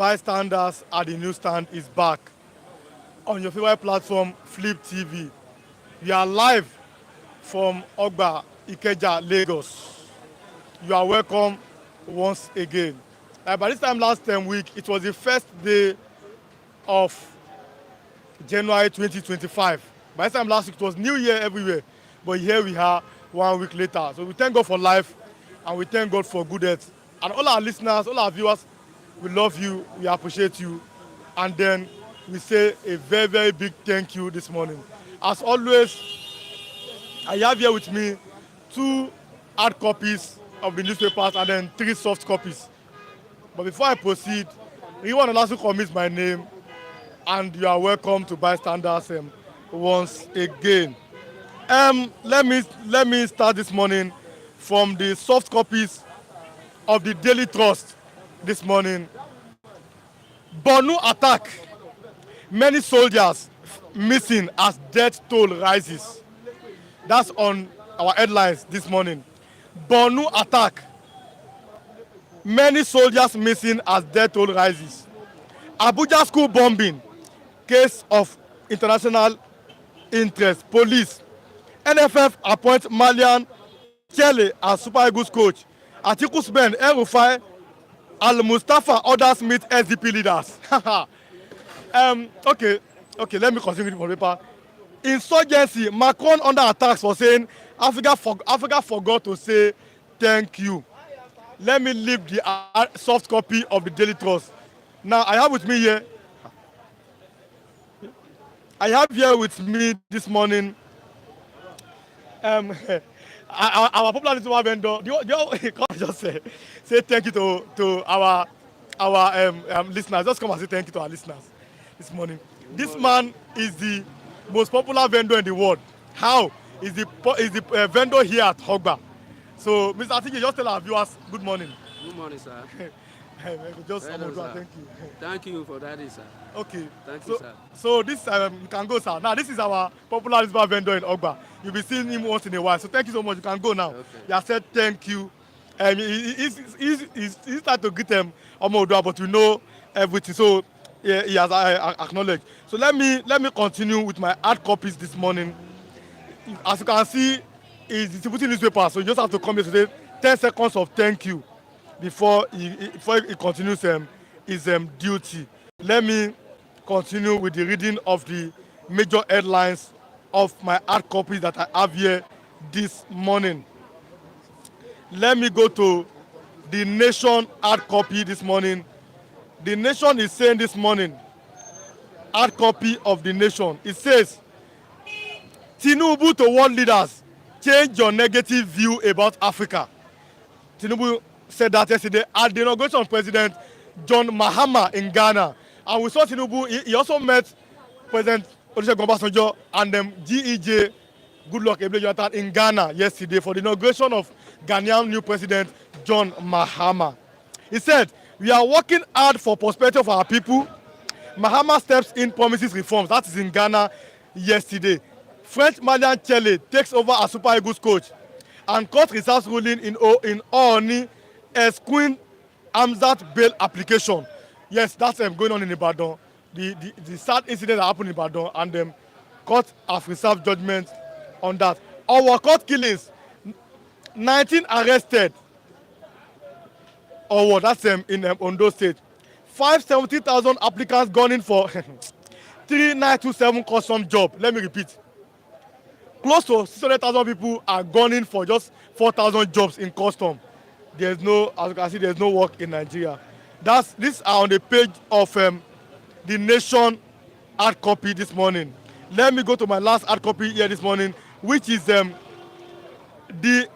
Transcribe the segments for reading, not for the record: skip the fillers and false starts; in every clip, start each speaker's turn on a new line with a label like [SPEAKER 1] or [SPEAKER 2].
[SPEAKER 1] Bystanders at the newsstand is back on your favorite platform, Flip TV. We are live from Ogba, Ikeja, Lagos. You are welcome once again. By this time last week, it was the first day of January 2025. By this time last week, it was New Year everywhere. But here we are 1 week later. So we thank God for life and we thank God for good health. And all our listeners, all our viewers, we love you, we appreciate you. And then we say a very, very big thank you this morning. As always, I have here with me 2 hard copies of the newspapers and then 3 soft copies. But before I proceed, anyone will also commit my name and you are welcome to Bystanders once again. Let me start this morning from the soft copies of the Daily Trust this morning. Borno attack. Many soldiers missing as death toll rises. That's on our headlines this morning. Borno attack. Many soldiers missing as death toll rises. Abuja school bombing. Case of international interest. Police. NFF appoints Malian Chele as Super Eagles coach. Atiku spend El-Rufai Al-Mustafa others meet SDP leaders. Okay, let me continue with the paper. Insurgency, Macron under attacks for saying Africa forgot to say thank you. Let me leave the soft copy of the Daily Trust. Now I have here with me this morning our popular newspaper vendor. Come just say thank you to our listeners. Just come and say thank you to our listeners this morning. This man is the most popular vendor in the world. How is the vendor here at Hogba? So, Mr. Atiki, just tell our viewers good morning.
[SPEAKER 2] Good morning, sir.
[SPEAKER 1] Just
[SPEAKER 2] Hello, sir.
[SPEAKER 1] thank you.
[SPEAKER 2] Thank you for that, sir.
[SPEAKER 1] Okay.
[SPEAKER 2] Thank you, sir.
[SPEAKER 1] So this you can go, sir. Now this is our popular newspaper vendor in Ogba. You'll be seeing him once in a while. So thank you so much. You can go now.
[SPEAKER 2] Okay.
[SPEAKER 1] He has said thank you. He's started to greet them Omodua, but we know everything. So yeah, he has acknowledged. So let me continue with my hard copies this morning. As you can see, he's distributing newspaper. So you just have to come here to say 10 seconds of thank you before he continues his duty. Let me continue with the reading of the major headlines of my hard copies that I have here this morning. Let me go to the Nation hard copy this morning. The Nation is saying this morning, hard copy of the Nation. It says, Tinubu to world leaders, change your negative view about Africa. Tinubu said that yesterday at the inauguration of President John Mahama in Ghana. And we saw Tinubu, he also met President Olusegun Obasanjo and GEJ Goodluck Ebele Jonathan in Ghana yesterday for the inauguration of Ghanaian new President John Mahama. He said, we are working hard for prosperity of our people. Mahama steps in, promises reforms. That is in Ghana yesterday. French Malian Chele takes over as Super Eagles coach. And court reserves ruling in Ooni as Queen Hamzat bail application. Yes, that's going on in Ibadan. The sad incident that happened in Ibadan, and court have reserved judgment on that. Our court killings, 19 arrested. That's in Ondo State. 570,000 applicants gone in for 3927 custom job. Let me repeat. Close to 600,000 people are gone in for just 4,000 jobs in custom. As you can see, there's no work in Nigeria. These are on the page of the Nation hard copy this morning. Let me go to my last hard copy here this morning, which is the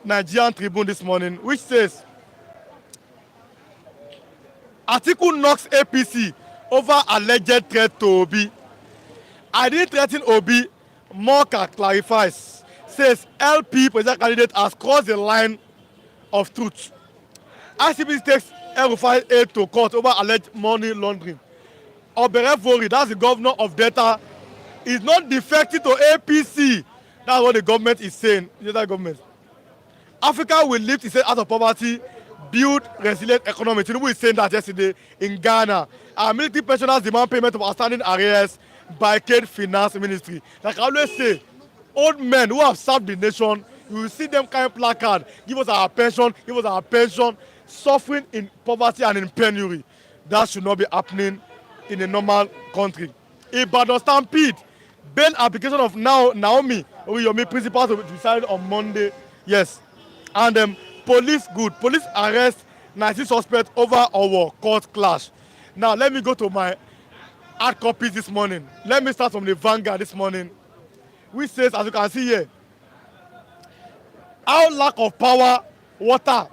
[SPEAKER 1] Nigerian Tribune this morning, which says, Atiku knocks APC over alleged threat to Obi. I didn't threaten Obi, Moka clarifies, says LP presidential candidate has crossed the line of truth. ICPC takes El-Rufai aid to court over alleged money laundering. Oberevori, that's the governor of Delta, is not defecting to APC. That's what the government is saying. The government. Africa will lift itself out of poverty build resilient economy. Tinubu is saying that yesterday in Ghana. Our military pensioners demand payment of outstanding arrears by Kate Finance Ministry. Like I always say, old men who have served the nation, you will see them carrying placard, give us our pension, suffering in poverty and in penury. That should not be happening in a normal country. Ibadan Stampede, bail application of Naomi Oriyomi principal to be decided on Monday. Yes. And police arrest 19 suspects over our court clash. Now let me go to my hard copies this morning. Let me start from the Vanguard this morning, which says, as you can see here, how lack of power, water,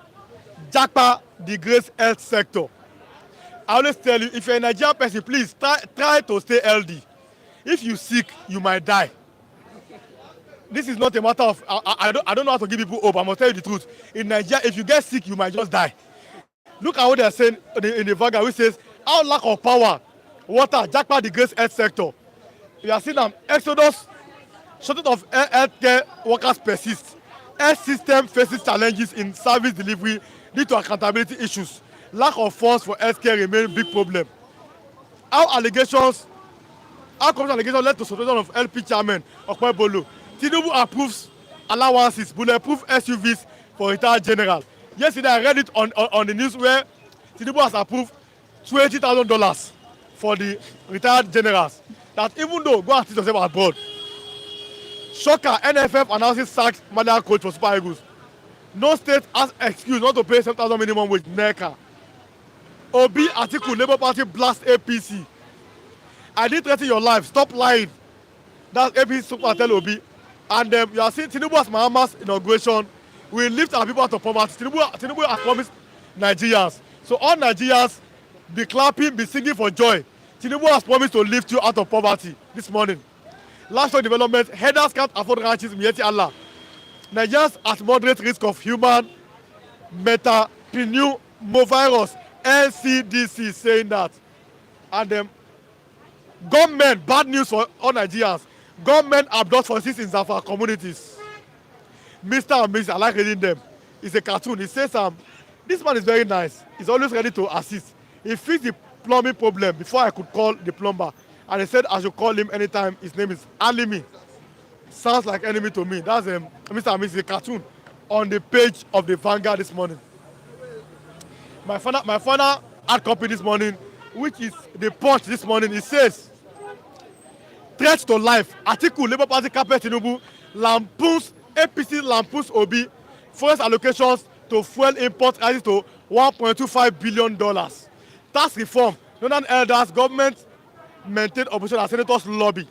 [SPEAKER 1] japa degrades health sector. I always tell you, if you're a Nigerian person, please try to stay healthy. If you sick, you might die. This is not a matter of I don't know how to give people hope. I must tell you the truth. In Nigeria, if you get sick, you might just die. Look at what they are saying in the Vanguard, which says how lack of power, water, japa degrades health sector. You are seeing an exodus, shortage of healthcare workers persist. Health system faces challenges in service delivery due to accountability issues. Lack of funds for healthcare remain big problem. How corruption allegations led to suspension of LP chairman Okpebolo. Tinubu approves allowances, bulletproof SUVs for retired general. Yesterday I read it on the news where Tinubu has approved $20,000 for the retired generals. That even though go and teach yourself abroad. Shocker, NFF announces sacks Malian coach for Super Eagles. No state has excuse not to pay 7,000 minimum wage. NECA. Obi Atiku Labour Party blast APC. I didn't threaten your life. Stop lying. That's APC super tell Obi. And you are seeing Tinubu as Mahama's inauguration. We lift our people out of poverty. Tinubu has promised Nigerians. So all Nigerians be clapping, be singing for joy. Tinubu has promised to lift you out of poverty this morning. Livestock development, headers can't afford ranches, Mieti Allah. Nigerians at moderate risk of human metapneumovirus. NCDC saying that. And government, bad news for all Nigerians. Government abduct for in Zamfara communities. Mr. and Mrs. I like reading them. It's a cartoon. It says this man is very nice. He's always ready to assist. He fixed the plumbing problem before I could call the plumber. And he said I should call him anytime. His name is Alimi. Sounds like enemy to me. That's Mr. and Mrs. a cartoon on the page of the Vanguard this morning. My final hard copy this morning, which is the Punch this morning, it says, threat to life. Atiku Labour Party carpet Tinubu lampoons APC lampoons Obi. Forest allocations to fuel import rises to $1.25 billion. Tax reform. Northern elders, government maintain opposition and senators lobby.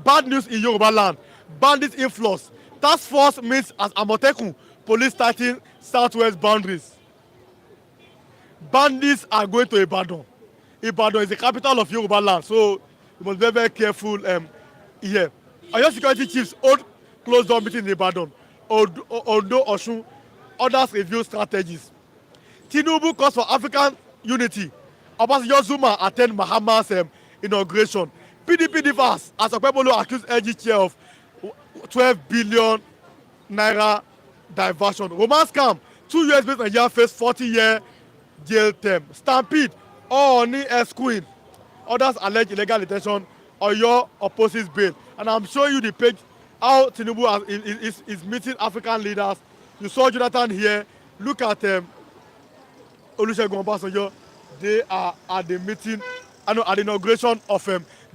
[SPEAKER 1] Bad news in Yoruba land. Bandit influx. Task force meets as Amotekun. Police tighten southwest boundaries. Bandits are going to Ibadan. Ibadan is the capital of Yoruba land, so you must be very careful here. Oyo security chiefs hold closed door meeting in Ibadan. Ondo, Osun, others review strategies. Tinubu calls for African unity. Obasanjo Zuma attend Mahama's inauguration. PDP differs as Okpebolo accused LG chair of 12 billion naira diversion. Romance scam. 2 US based Nigeria face 40-year jail term. Stampede. Oni S-Queen. Others allege illegal detention. Oyo opposes bail. And I'm showing you the page how Tinubu is meeting African leaders. You saw Jonathan here. Look at Olusegun Obasanjo. They are at the meeting, at the inauguration of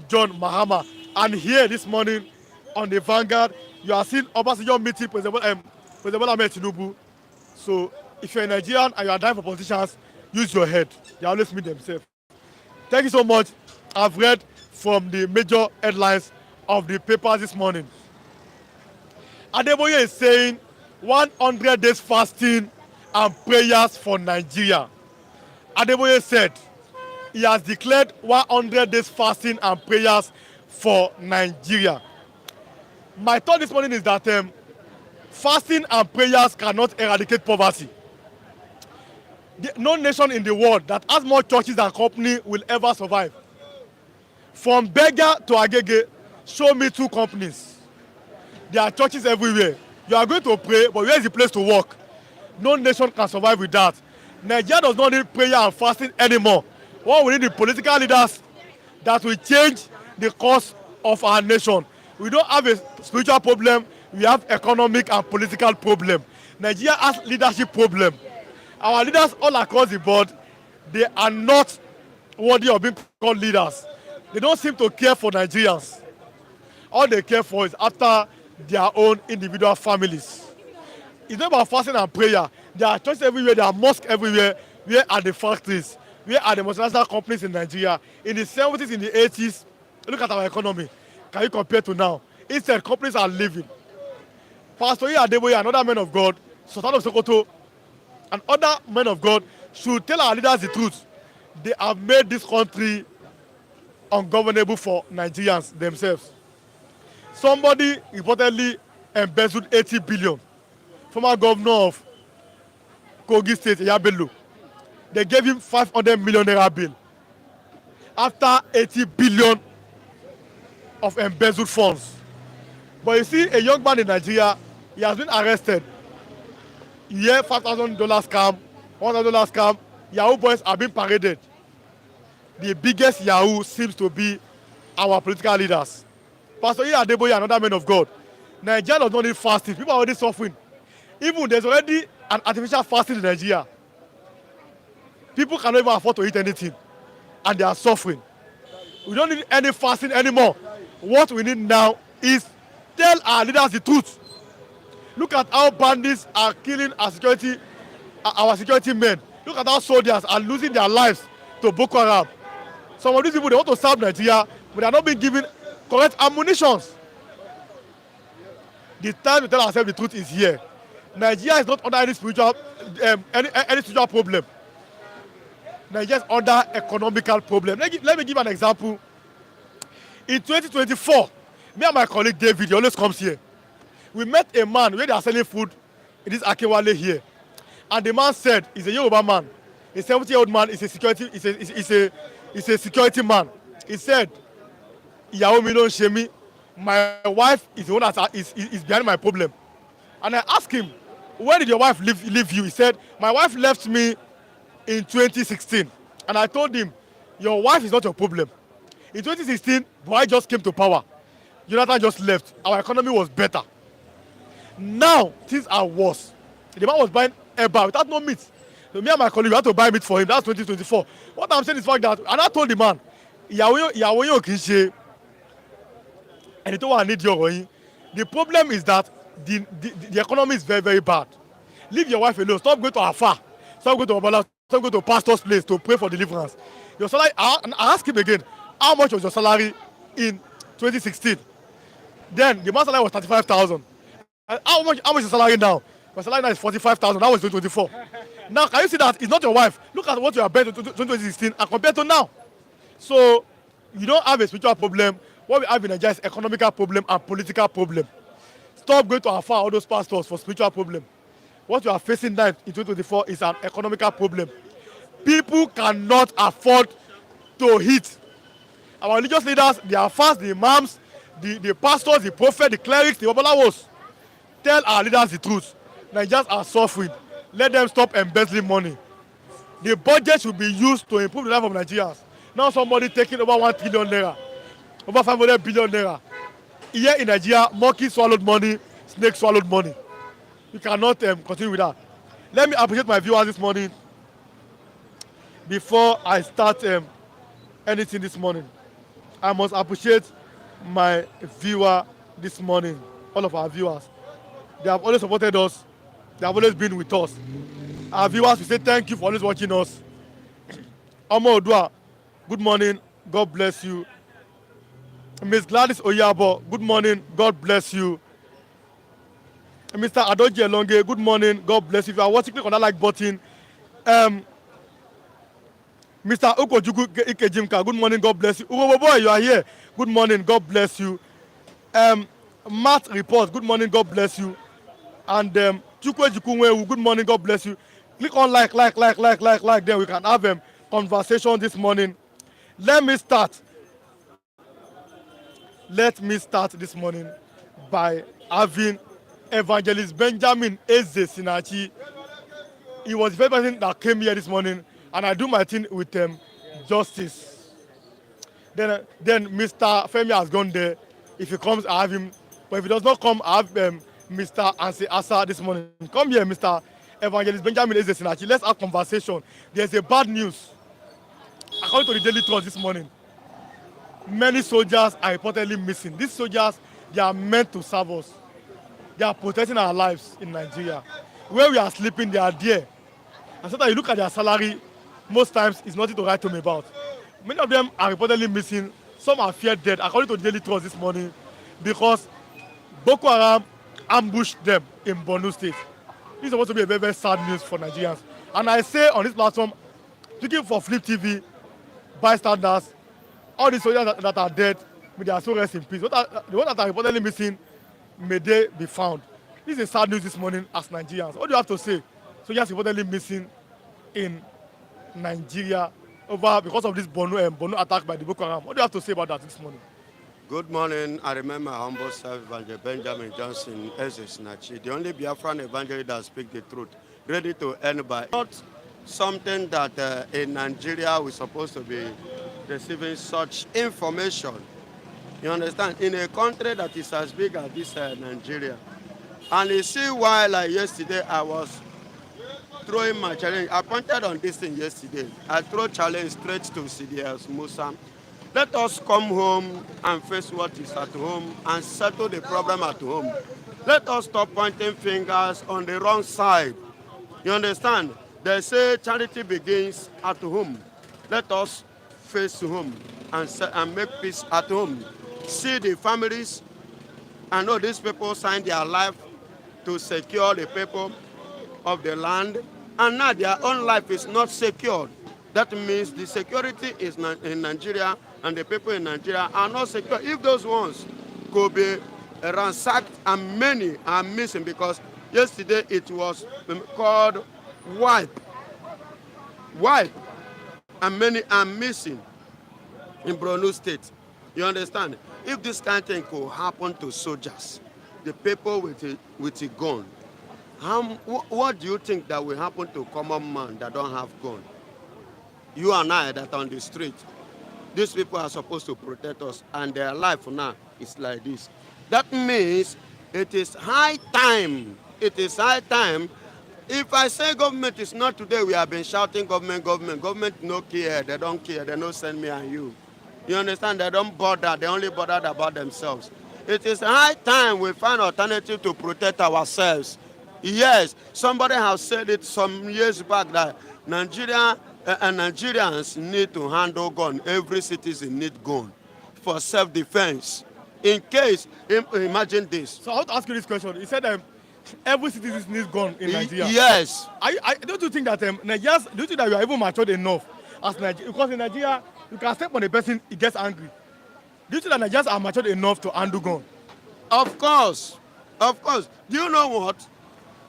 [SPEAKER 1] John Mahama. And here this morning on the Vanguard, you are seeing Obasanjo meeting President Ahmed Tinubu. So if you're a Nigerian and you are dying for politicians, use your head. They always meet themselves. Thank you so much. I've read from the major headlines of the papers this morning. Adeboye is saying 100 days fasting and prayers for Nigeria. Adeboye said he has declared 100 days fasting and prayers for Nigeria. My thought this morning is that fasting and prayers cannot eradicate poverty. No nation in the world that has more churches than company will ever survive. From beggar to Agege, show me 2 companies. There are churches everywhere. You are going to pray, but where is the place to work? No nation can survive with that. Nigeria does not need prayer and fasting anymore. What we need is political leaders that will change the course of our nation. We don't have a spiritual problem, we have economic and political problem. Nigeria has leadership problem. Our leaders all across the board, they are not worthy of being called leaders. They don't seem to care for Nigerians. All they care for is after their own individual families. It's not about fasting and prayer. There are churches everywhere, there are mosques everywhere. Where are the factories? Where are the multinational companies in Nigeria? In the 70s, in the 80s, look at our economy. Can you compare to now? Instead, companies are leaving. Pastor Adeboye, another man of God, Sultan of Sokoto, and other men of God should tell our leaders the truth. They have made this country ungovernable for Nigerians themselves. Somebody reportedly embezzled 80 billion. Former governor of Kogi State, Yabelo. They gave him 500 million naira bill after 80 billion of embezzled funds. But you see, a young man in Nigeria, he has been arrested. You hear $5,000 scam, $1,000 scam. Yahoo boys are being paraded. The biggest Yahoo seems to be our political leaders. Pastor Adeboye, another man of God. Nigeria does not need fasting. People are already suffering. Even there's already an artificial fasting in Nigeria. People cannot even afford to eat anything, and they are suffering. We don't need any fasting anymore. What we need now is tell our leaders the truth. Look at how bandits are killing our security men. Look at how soldiers are losing their lives to Boko Haram. Some of these people, they want to serve Nigeria, but they are not being given correct ammunition. The time to tell ourselves the truth is here. Nigeria is not under any spiritual problem. Nigeria is under economical problem. Let me give an example. In 2024, me and my colleague David, he always comes here. We met a man where they are selling food in this Akewale here. And the man said, he's a Yoruba man, a 70-year-old man, is a security man. He said, ìyàwó mi ló ń ṣe mí, my wife is the one that is behind my problem. And I asked him, where did your wife leave you? He said, my wife left me in 2016. And I told him, your wife is not your problem. In 2016, Buhari just came to power. Jonathan just left. Our economy was better. Now, things are worse. The man was buying eba without no meat. So me and my colleague, we had to buy meat for him. That's 2024. What I'm saying is fact that, and I told the man, ìyàwó yín ò kì í ṣe ẹni tó wà nídìí ọ̀rọ̀ yín. The problem is that the economy is very, very bad. Leave your wife alone. Stop going to Afar. Stop going to Obala. Stop going to pastor's place to pray for deliverance. Your salary, I asked him again, how much was your salary in 2016? Then the man's salary was 35,000. How much is your salary now? My salary now is 45,000. That was 2024. Now, can you see that it's not your wife? Look at what you are paying in 2016 and compared to now. So, you don't have a spiritual problem. What we have in Nigeria is economical problem and political problem. Stop going to Afar all those pastors for spiritual problem. What you are facing now in 2024 is an economical problem. People cannot afford to eat. Our religious leaders, the Afars, the imams, the pastors, the prophets, the clerics, the Obalawos, tell our leaders the truth. Nigerians are suffering. Let them stop embezzling money. The budget should be used to improve the life of Nigerians. Now somebody taking over 1 trillion naira, over 500 billion naira. Here in Nigeria, monkey swallowed money, snake swallowed money. You cannot continue with that. Let me appreciate my viewers this morning before I start anything this morning. I must appreciate my viewer this morning, all of our viewers. They have always supported us. They have always been with us. Our viewers, we say thank you for always watching us. Omo Odua, good morning. God bless you. Miss Gladys Oyabo, good morning. God bless you. Mr. Adoji Elonge, good morning. God bless you. If you are watching, click on that like button. Mr. Okojuku Ikejimka, good morning. God bless you. Ugo boy, you are here. Good morning. God bless you. Matt Report, good morning. God bless you. And Chukwe Jukunwewu, good morning. God bless you. Click on like. Then we can have a conversation this morning. Let me start this morning by having Evangelist Benjamin Eze Sinachi He was the first person that came here this morning, and I do my thing with justice. Then Mr. Femi has gone there. If he comes, I have him. But if he does not come, I have Mr. Anse Asa this morning. Come here, Mr. Evangelist Benjamin Ezesinachi. Let's have conversation. There's a bad news. According to the Daily Trust this morning, many soldiers are reportedly missing. These soldiers, they are meant to serve us. They are protecting our lives in Nigeria. Where we are sleeping, they are there. And so that you look at their salary, most times it's nothing to write home about. Many of them are reportedly missing. Some are feared dead, according to the Daily Trust this morning, because Boko Haram ambushed them in Borno State. This is supposed to be a very, very sad news for Nigerians. And I say on this platform, speaking for Flip TV, bystanders, all the soldiers that are dead, may their soul rest in peace. The ones that are reportedly missing, may they be found. This is sad news this morning as Nigerians. What do you have to say? Soldiers reportedly missing in Nigeria because of this Borno attack by the Boko Haram. What do you have to say about that this morning?
[SPEAKER 3] Good morning. I remember my humble self, Evangelist Benjamin Johnson Ezesinachi, the only Biafran evangelist that speaks the truth, ready to end by. Not something that in Nigeria we're supposed to be receiving such information. You understand? In a country that is as big as this Nigeria. And you see why, like yesterday, I was throwing my challenge. I pointed on this thing yesterday. I throw challenge straight to CDS Musa. Let us come home and face what is at home and settle the problem at home. Let us stop pointing fingers on the wrong side. You understand? They say charity begins at home. Let us face home and make peace at home. See the families. I know these people signed their life to secure the people of the land, and now their own life is not secured. That means the security is in Nigeria, and the people in Nigeria are not secure. If those ones could be ransacked, and many are missing, because yesterday it was called wipe, and many are missing in Borno State. You understand? If this kind of thing could happen to soldiers, the people with a gun, what do you think that will happen to common man that don't have gun? You and I that are on the street, these people are supposed to protect us, and their life now is like this. That means it is high time. It is high time. If I say government is not today, we have been shouting government. Government no care. They don't care. They don't send me and you. You understand? They don't bother. They only bothered about themselves. It is high time we find alternative to protect ourselves. Yes, somebody has said it some years back that Nigeria and Nigerians need to handle gun. Every citizen need gun for self-defense. In case, imagine this.
[SPEAKER 1] So I want to ask you this question. He said every citizen needs gun in Nigeria.
[SPEAKER 3] Yes.
[SPEAKER 1] Don't you think that Nigerians, do you think that we are even matured enough as Nigeria? Because in Nigeria, you can step on a person, he gets angry. Do you think that Nigerians are matured enough to handle gun?
[SPEAKER 3] Of course. Of course. Do you know what?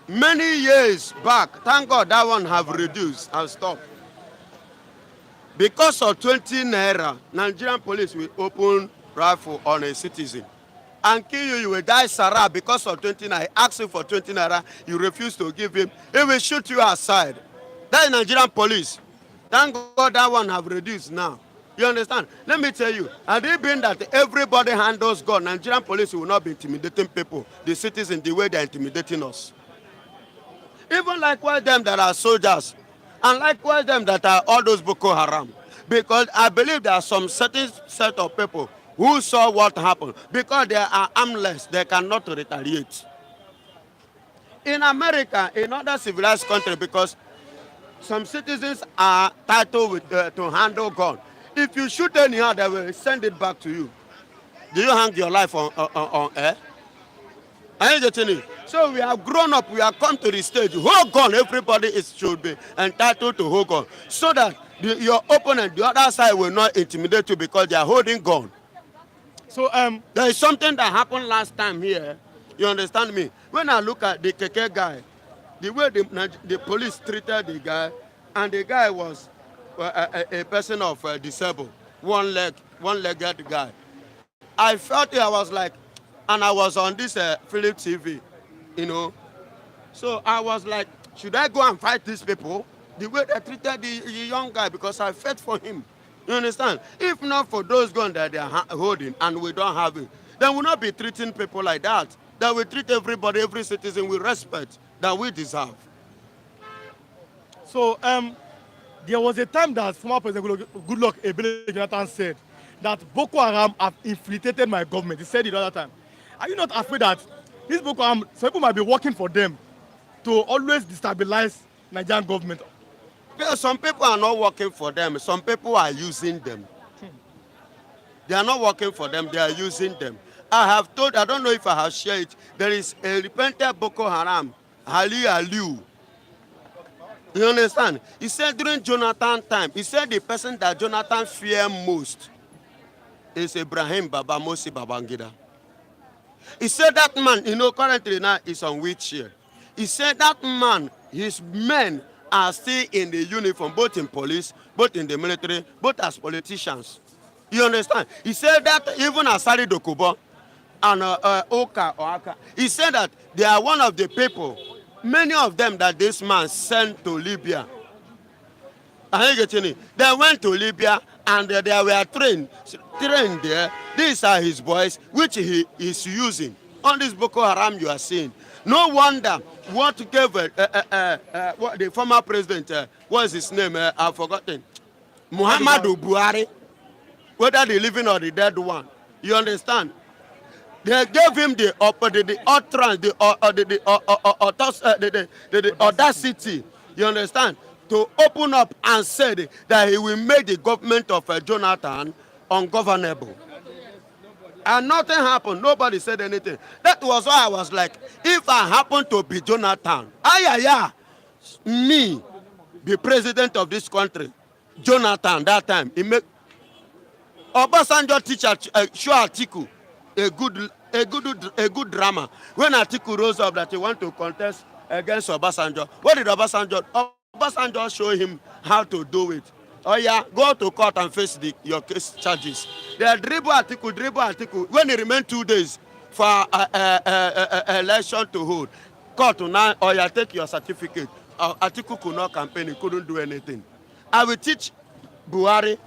[SPEAKER 3] Many years back, thank God that one have reduced and stopped. Because of 20 naira, Nigerian police will open rifle on a citizen and kill you. You will die Sarah because of 20 naira. Ask him for 20 naira, you refuse to give him, he will shoot you aside. That is Nigerian police. Thank God that one have reduced now. You understand? Let me tell you, had it been that everybody handles gun, Nigerian police will not be intimidating people, the citizens, the way they are intimidating us. Even likewise them that are soldiers, and likewise them that are all those Boko Haram. Because I believe there are some certain set of people who saw what happened. Because they are armless, they cannot retaliate. In America, in other civilized countries, because some citizens are titled to handle gun. If you shoot anyhow, they will send it back to you. Do you hang your life on air? Are you getting it? So we have grown up, we have come to the stage. Hold gun, everybody should be entitled to hold gun. So that your opponent, the other side, will not intimidate you because they are holding gun. So there is something that happened last time here. You understand me? When I look at the keke guy, the way the police treated the guy, and the guy was a person of disabled, one-legged guy. I felt it, I was like, and I was on this Philip TV, you know. So I was like, Should I go and fight these people? The way they treated the young guy, because I fought for him. You understand? If not for those guns that they are holding and we don't have it, then we'll not be treating people like that. That we treat everybody, every citizen with respect that we deserve.
[SPEAKER 1] So there was a time that former President Goodluck Ebele Jonathan said that Boko Haram have infiltrated my government. He said it the other time. Are you not afraid that this Boko Haram, some people might be working for them to always destabilize Nigerian government?
[SPEAKER 3] Because some people are not working for them. Some people are using them. They are not working for them. They are using them. I don't know if I have shared it. There is a repentant Boko Haram, Ali Aliu. You understand? He said during Jonathan time, he said the person that Jonathan feared most is Ibrahim Baba Mosi Babangida. He said that man, currently now is on wheelchair. He said that man, his men are still in the uniform, both in police, both in the military, both as politicians. You understand? He said that even Asari Dokubo and Oka or Aka, he said that they are one of the people, many of them that this man sent to Libya. Are you getting it? They went to Libya and they were trained there. These are his boys, which he is using. On this Boko Haram you are seeing. No wonder what gave what the former president, what's his name? I've forgotten. Muhammadu Buhari, whether the living or the dead one. You understand? They gave him the utterance, the audacity. You understand? To open up and said that he will make the government of Jonathan ungovernable. And nothing happened. Nobody said anything. That was why I was like, if I happen to be Jonathan, me, the president of this country, Jonathan, that time, he make Obasanjo teacher show Atiku a good drama. When Atiku rose up that he want to contest against Obasanjo, what did Obasanjo show him how to do it? Oh yeah, go to court and face your case charges. They dribble Atiku. When it remained 2 days for election to hold, court now, oh yeah, take your certificate. Atiku could not campaign, he couldn't do anything. I will teach Buhari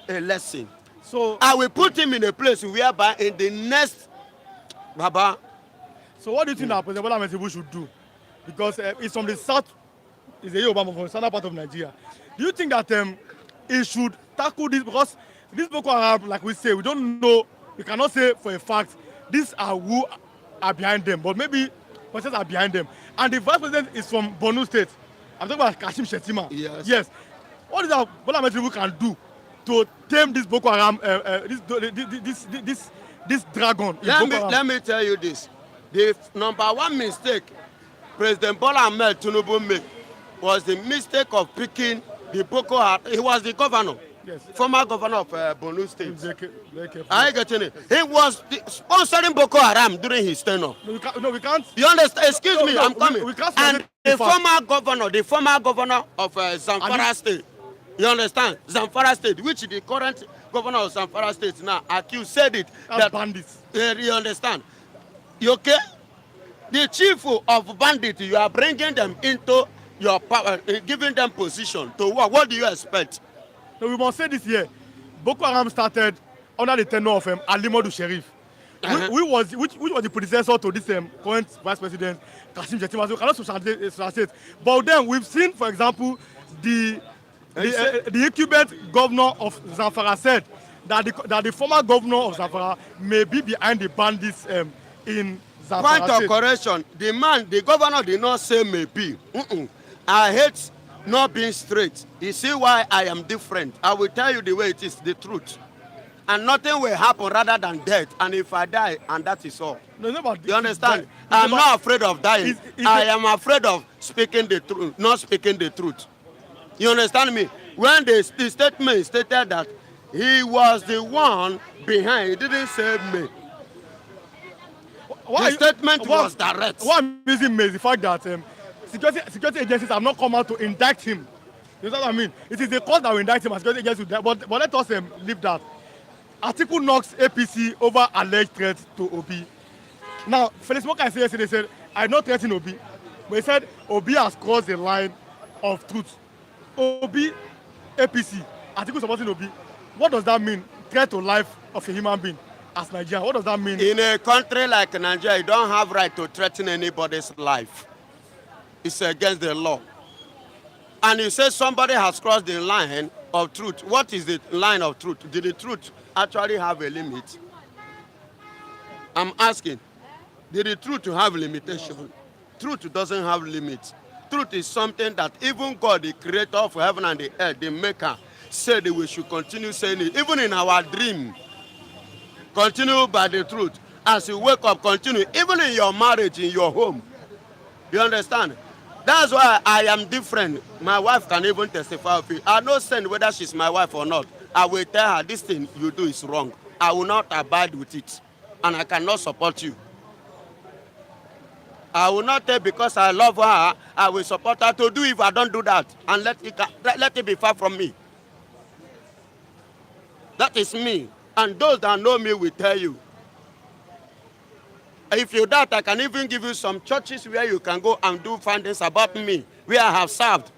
[SPEAKER 3] a lesson. So I will put him in a place whereby in the next Baba.
[SPEAKER 1] So what do you think that President Bola Ahmed Tinubu should do? Because it's from the south, it's a Yoruba from the southern part of Nigeria. Do you think that he should tackle this? Because this Boko Haram, like we say, we don't know, we cannot say for a fact these are who are behind them, but maybe persons are behind them. And the vice president is from Borno State. I'm talking about Kashim Shettima. Yes. What is that Bola Ahmed Tinubu can do to tame this Boko Haram, this dragon?
[SPEAKER 3] Let me tell you this. The number one mistake President Bola Ahmed Tinubu made was the mistake of picking the Boko Haram. He was the governor, yes, former governor of Borno State. Are you getting it? He was sponsoring Boko Haram during his tenure.
[SPEAKER 1] No, we can't.
[SPEAKER 3] You understand? Excuse me, I'm coming.
[SPEAKER 1] We can't.
[SPEAKER 3] And the former governor of Zamfara State. You understand? Zamfara State, which the current governor of Zamfara State now accused, said it.
[SPEAKER 1] That bandits.
[SPEAKER 3] You understand? You okay? The chief of bandits, you are bringing them into your power, giving them position to what? What do you expect?
[SPEAKER 1] So we must say this here. Boko Haram started under the tenure of Alimodu Sheriff, which was the predecessor to this current vice president, Kashim Shettima. So we cannot socialize. But then we've seen, for example, the incumbent governor of Zamfara said that the former governor of Zamfara may be behind the bandits in Zamfara
[SPEAKER 3] Point of correction, the governor did not say maybe. I hate not being straight. You see why I am different. I will tell you the way it is, the truth. And nothing will happen rather than death. And if I die, and that is all.
[SPEAKER 1] No,
[SPEAKER 3] you understand? I'm not afraid of dying. I am afraid of speaking the truth, not speaking the truth. You understand me? When the statement stated that he was the one behind, he didn't say me. The statement was direct.
[SPEAKER 1] What amazing me is the fact that security agencies have not come out to indict him. You know what I mean? It is the court that will indict him as security agencies. But let us leave that. Article knocks APC over alleged threats to Obi. Now, Felix Moka said yesterday, said, I not threaten Obi. But he said Obi has crossed the line of truth. Obi, APC, article supporting Obi. What does that mean? Threat to life of a human being as Nigerian. What does that mean?
[SPEAKER 3] In a country like Nigeria, you don't have right to threaten anybody's life. It's against the law. And you say somebody has crossed the line of truth. What is the line of truth? Did the truth actually have a limit? I'm asking, did the truth have limitation? Truth doesn't have limits. Truth is something that even God, the creator of heaven and the earth, the maker, said that we should continue saying it. Even in our dream, continue by the truth. As you wake up, continue. Even in your marriage, in your home. You understand? That's why I am different. My wife can even testify of it. I know send whether she's my wife or not. I will tell her this thing you do is wrong. I will not abide with it. And I cannot support you. I will not tell because I love her, I will support her to do if I don't do that. And let it be far from me. That is me. And those that know me will tell you. If you doubt, I can even give you some churches where you can go and do findings about me, where I have served.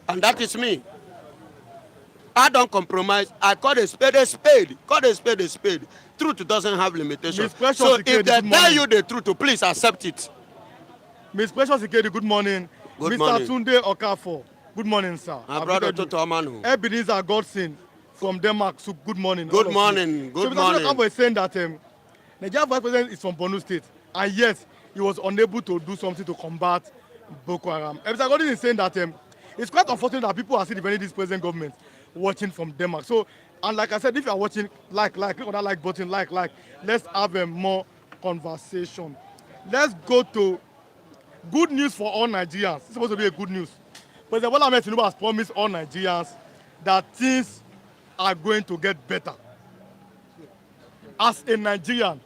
[SPEAKER 3] And that is me. I don't compromise. I call a spade a spade. Call a spade a spade. Truth doesn't have limitations. So if they tell you the truth, please accept it.
[SPEAKER 1] Ms. Precious Ikedi, good morning.
[SPEAKER 3] Good
[SPEAKER 1] Mr.
[SPEAKER 3] morning.
[SPEAKER 1] Tunde Okafo, good morning, sir.
[SPEAKER 3] My brother Toto Amanu.
[SPEAKER 1] Ebenezer Godson from Denmark, so good morning.
[SPEAKER 3] Good morning. Good morning.
[SPEAKER 1] Mr. Okafo is saying that Nigeria Vice President is from Borno State, and yet he was unable to do something to combat Boko Haram. Mr. Godson is saying that it's quite unfortunate that people are still defending this present government watching from Denmark. So, and like I said, if you are watching, click on that like button, let's have a more conversation. Let's go to good news for all Nigerians. It's supposed to be a good news. President Bola Ahmed Tinubu has promised all Nigerians that things are going to get better. As a Nigerian,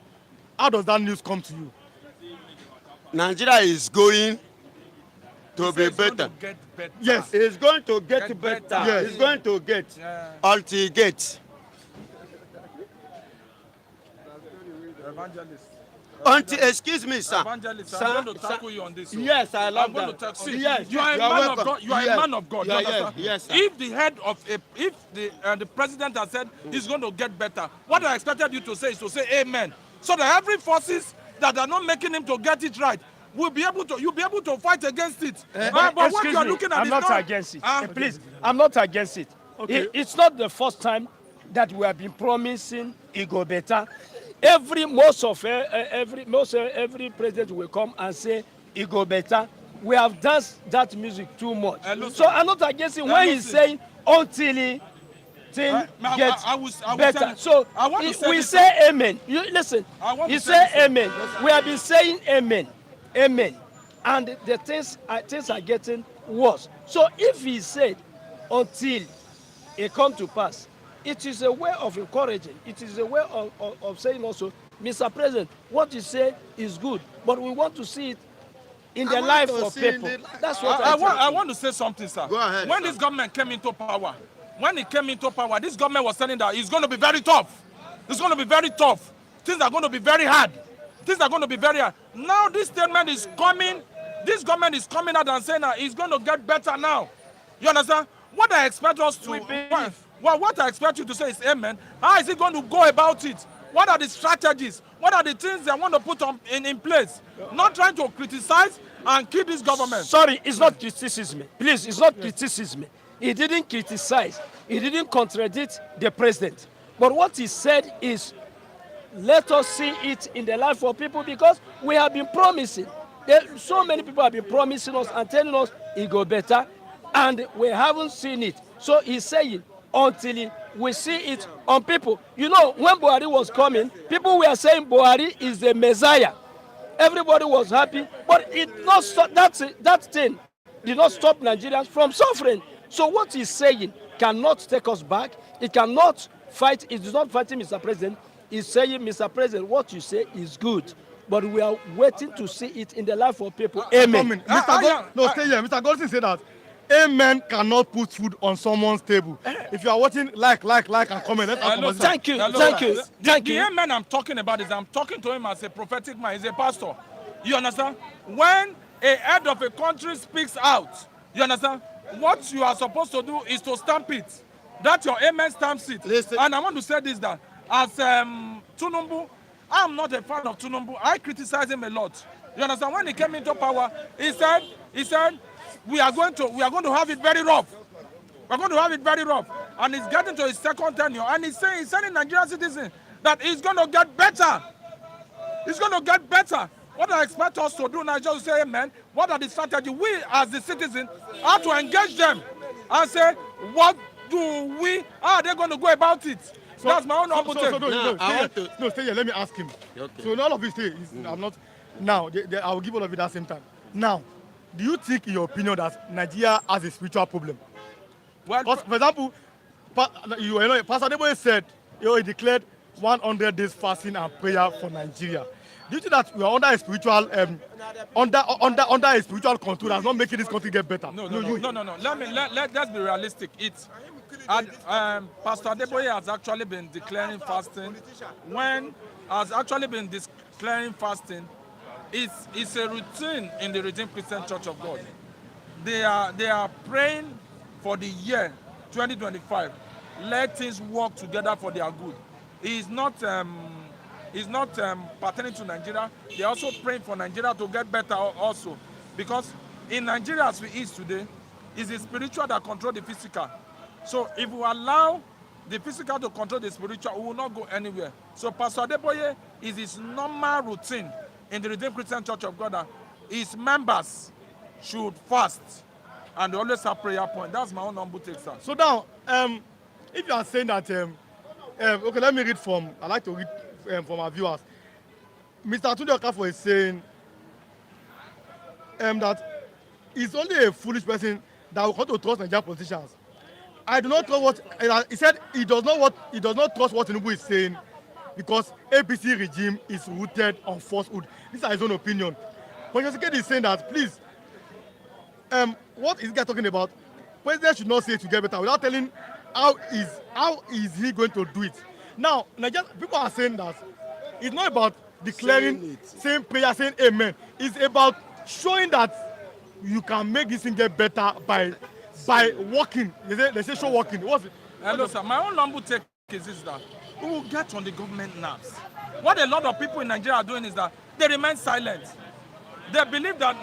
[SPEAKER 1] how does that news come to you?
[SPEAKER 3] Nigeria is going to be better.
[SPEAKER 1] Yes.
[SPEAKER 3] It's going to get better.
[SPEAKER 1] Yes.
[SPEAKER 3] It's going to get until it gets.
[SPEAKER 2] Evangelist.
[SPEAKER 3] Until, excuse me, sir.
[SPEAKER 2] Evangelist,
[SPEAKER 3] Sir,
[SPEAKER 2] I'm going to tackle you on this.
[SPEAKER 3] Yes, I love
[SPEAKER 2] I'm going to
[SPEAKER 3] that.
[SPEAKER 2] tackle you.
[SPEAKER 3] Yes,
[SPEAKER 2] You are a man of God. You are a man of God.
[SPEAKER 3] Yeah,
[SPEAKER 2] You understand?
[SPEAKER 3] yes, sir.
[SPEAKER 2] If the head of if the president has said it's going to get better, what I expected you to say is to say amen, so that every forces that are not making him to get it right will be able to. You'll be able to fight against it. But what you are looking at
[SPEAKER 4] I'm
[SPEAKER 2] is
[SPEAKER 4] not against it. Please, I'm not against it.
[SPEAKER 1] Okay.
[SPEAKER 4] It's not the first time that we have been promising it go better. Every president will come and say it go better. We have danced that music too much. So I'm not against it when he's saying until it gets better. So we say amen. You listen. He say amen. We have been saying amen, amen, and the things are getting worse. So if he said until it come to pass, it is a way of encouraging. It is a way of saying also, Mr. President, what you say is good, but we want to see it in the life of people. That's what
[SPEAKER 2] I want to say something, sir.
[SPEAKER 3] Go ahead,
[SPEAKER 2] when
[SPEAKER 3] sir.
[SPEAKER 2] this government came into power, this government was telling that it's going to be very tough. It's going to be very tough. Things are going to be very hard. Things are going to be very hard. Now this statement is coming. This government is coming out and saying that it's going to get better now. You understand? What I expect us to... Well, what I expect you to say is amen. How is it going to go about it? What are the strategies? What are the things they want to put in place? Not trying to criticize and kill this government.
[SPEAKER 4] Sorry, it's not criticism. Please, it's not criticism. He didn't criticize. He didn't contradict the president. But what he said is, let us see it in the life of people, because we have been promising. So many people have been promising us and telling us it go better, and we haven't seen it. So he's saying, until we see it on people. You know, when Buhari was coming, people were saying Buhari is the Messiah. Everybody was happy, but it not stop, that thing did not stop Nigerians from suffering. So what he's saying cannot take us back. It cannot fight. It is not fighting Mr. President. He's saying, Mr. President, what you say is good, but we are waiting to see it in the life of people. Amen.
[SPEAKER 1] Stay here. Mr. Godson said that amen cannot put food on someone's table. If you are watching, like, and comment. Let's have conversation.
[SPEAKER 4] Thank you.
[SPEAKER 2] The amen I'm talking about is I'm talking to him as a prophetic man. He's a pastor. You understand? When a head of a country speaks out, you understand? What you are supposed to do is to stamp it. That your amen stamps it.
[SPEAKER 3] Listen.
[SPEAKER 2] And I want to say this, that as Tinubu, I'm not a fan of Tinubu. I criticize him a lot. You understand? When he came into power, he said, we are going to have it very rough. We're going to have it very rough. And he's getting to his second tenure. And he's telling Nigerian citizens that it's going to get better. It's going to get better. What I expect us to do now is just say, amen, what are the strategies? We, as the citizens, have to engage them and say, how are they going to go about it? So, that's my own humble take.
[SPEAKER 1] Stay here. Let me ask him.
[SPEAKER 3] Okay.
[SPEAKER 1] So, in all of this, I'm not. Now, I will give all of it at the same time. Now, do you think, in your opinion, that Nigeria has a spiritual problem?
[SPEAKER 2] Well,
[SPEAKER 1] For example, Pastor Deboye said he declared 100 days fasting and prayer for Nigeria. Do you think that we are under a spiritual under a spiritual control that's not making this country get better?
[SPEAKER 2] No. Let's be realistic. Pastor Deboye has actually been declaring fasting. It's a routine in the Redeemed Christian Church of God. They are praying for the year 2025. Let things work together for their good. He's not pertaining to Nigeria. They're also praying for Nigeria to get better also. Because in Nigeria as we is today, it's the spiritual that controls the physical. So if we allow the physical to control the spiritual, we will not go anywhere. So Pastor Deboye is his normal routine in the Redeemed Christian Church of God that his members should fast and they always have prayer point. That's my own humble take, sir.
[SPEAKER 1] So now, if you are saying that, okay, let me read from. I like to read from our viewers. Mr. Tunde Okafor is saying that it's only a foolish person that will come to trust Nigerian politicians. I do not trust what he said. He does not trust what Tinubu is saying because APC regime is rooted on falsehood. This is his own opinion. But Insecurity is saying that, please, what is this guy talking about? President should not say it to get better without telling how is he going to do it. Now, Nigerian people are saying that it's not about declaring, saying prayer, saying amen. It's about showing that you can make this thing get better by working. They say show working. What's it?
[SPEAKER 2] Hello, sir. My own humble take is that we will get on the government nerves. What a lot of people in Nigeria are doing is that they remain silent. They believe that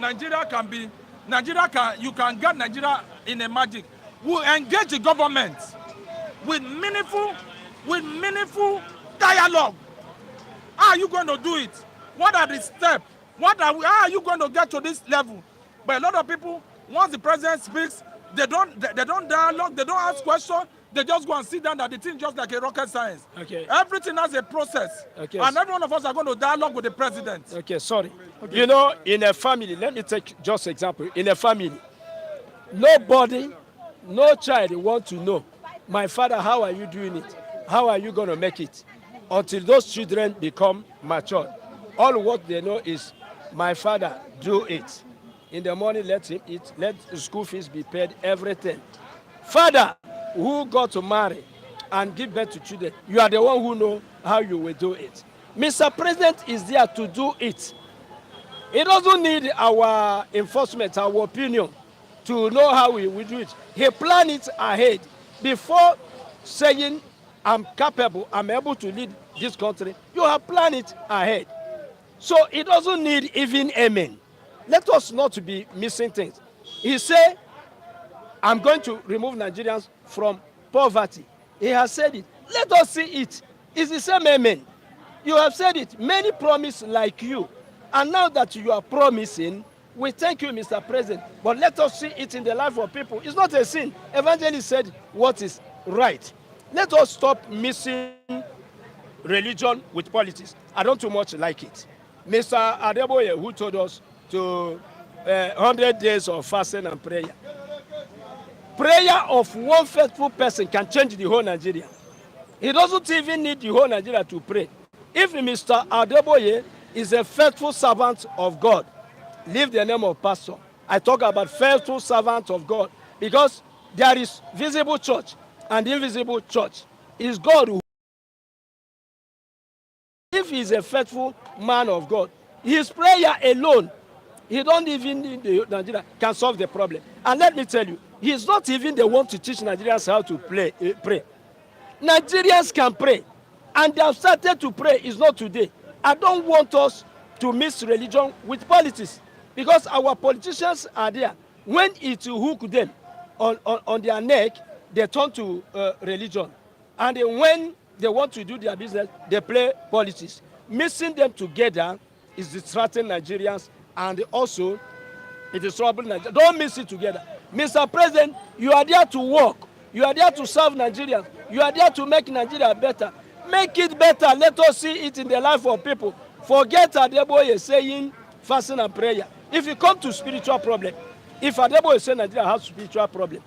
[SPEAKER 2] you can get Nigeria in a magic. We engage the government with meaningful dialogue. How are you going to do it? What are the steps? How are you going to get to this level? But a lot of people, once the president speaks, they don't dialogue, they don't ask questions, they just go and sit down at the thing just like a rocket science.
[SPEAKER 4] Okay.
[SPEAKER 2] Everything has a process.
[SPEAKER 4] Okay.
[SPEAKER 2] And every one of us are going to dialogue with the president.
[SPEAKER 4] Okay, sorry. Okay. You know, in a family, let me take just example. In a family, nobody, no child want to know, my father, how are you doing it? How are you going to make it? Until those children become mature. All what they know is, my father, do it. In the morning, let him eat. Let school fees be paid, everything. Father, who got to marry and give birth to children, you are the one who know how you will do it. Mr. President is there to do it. He doesn't need our enforcement, our opinion, to know how we will do it. He planned it ahead. Before saying, I'm capable, I'm able to lead this country, you have planned it ahead. So it doesn't need even amen. Let us not be missing things. He said, I'm going to remove Nigerians from poverty. He has said it. Let us see it. It's the same amen. You have said it. Many promise like you. And now that you are promising, we thank you, Mr. President. But let us see it in the life of people. It's not a sin. Evangelist said what is right. Let us stop mixing religion with politics. I don't too much like it. Mr. Adeboye, who told us to 100 days of fasting and prayer. Prayer of one faithful person can change the whole Nigeria. He doesn't even need the whole Nigeria to pray. If Mr. Adeboye is a faithful servant of God, leave the name of pastor. I talk about faithful servant of God because there is visible church and invisible church. It's God who. If he is a faithful man of God, His prayer alone, he don't even need Nigeria can solve the problem. And let me tell you, he's not even the one to teach Nigerians how to pray. Nigerians can pray, and they have started to pray. It's not today. I don't want us to mix religion with politics, because our politicians are there. When it hook them on their neck, they turn to religion. And then when they want to do their business, they play politics. Mixing them together is distracting Nigerians, and also it is troubling Nigeria. Don't mix it together. Mr. President, you are there to work. You are there to serve Nigerians. You are there to make Nigeria better. Make it better. Let us see it in the life of people. Forget Adeboye saying fasting and prayer. If you come to spiritual problem, if Adeboye say Nigeria has spiritual problem,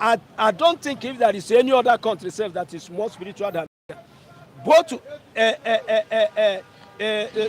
[SPEAKER 4] I don't think if there is any other country that is more spiritual than Nigeria. Both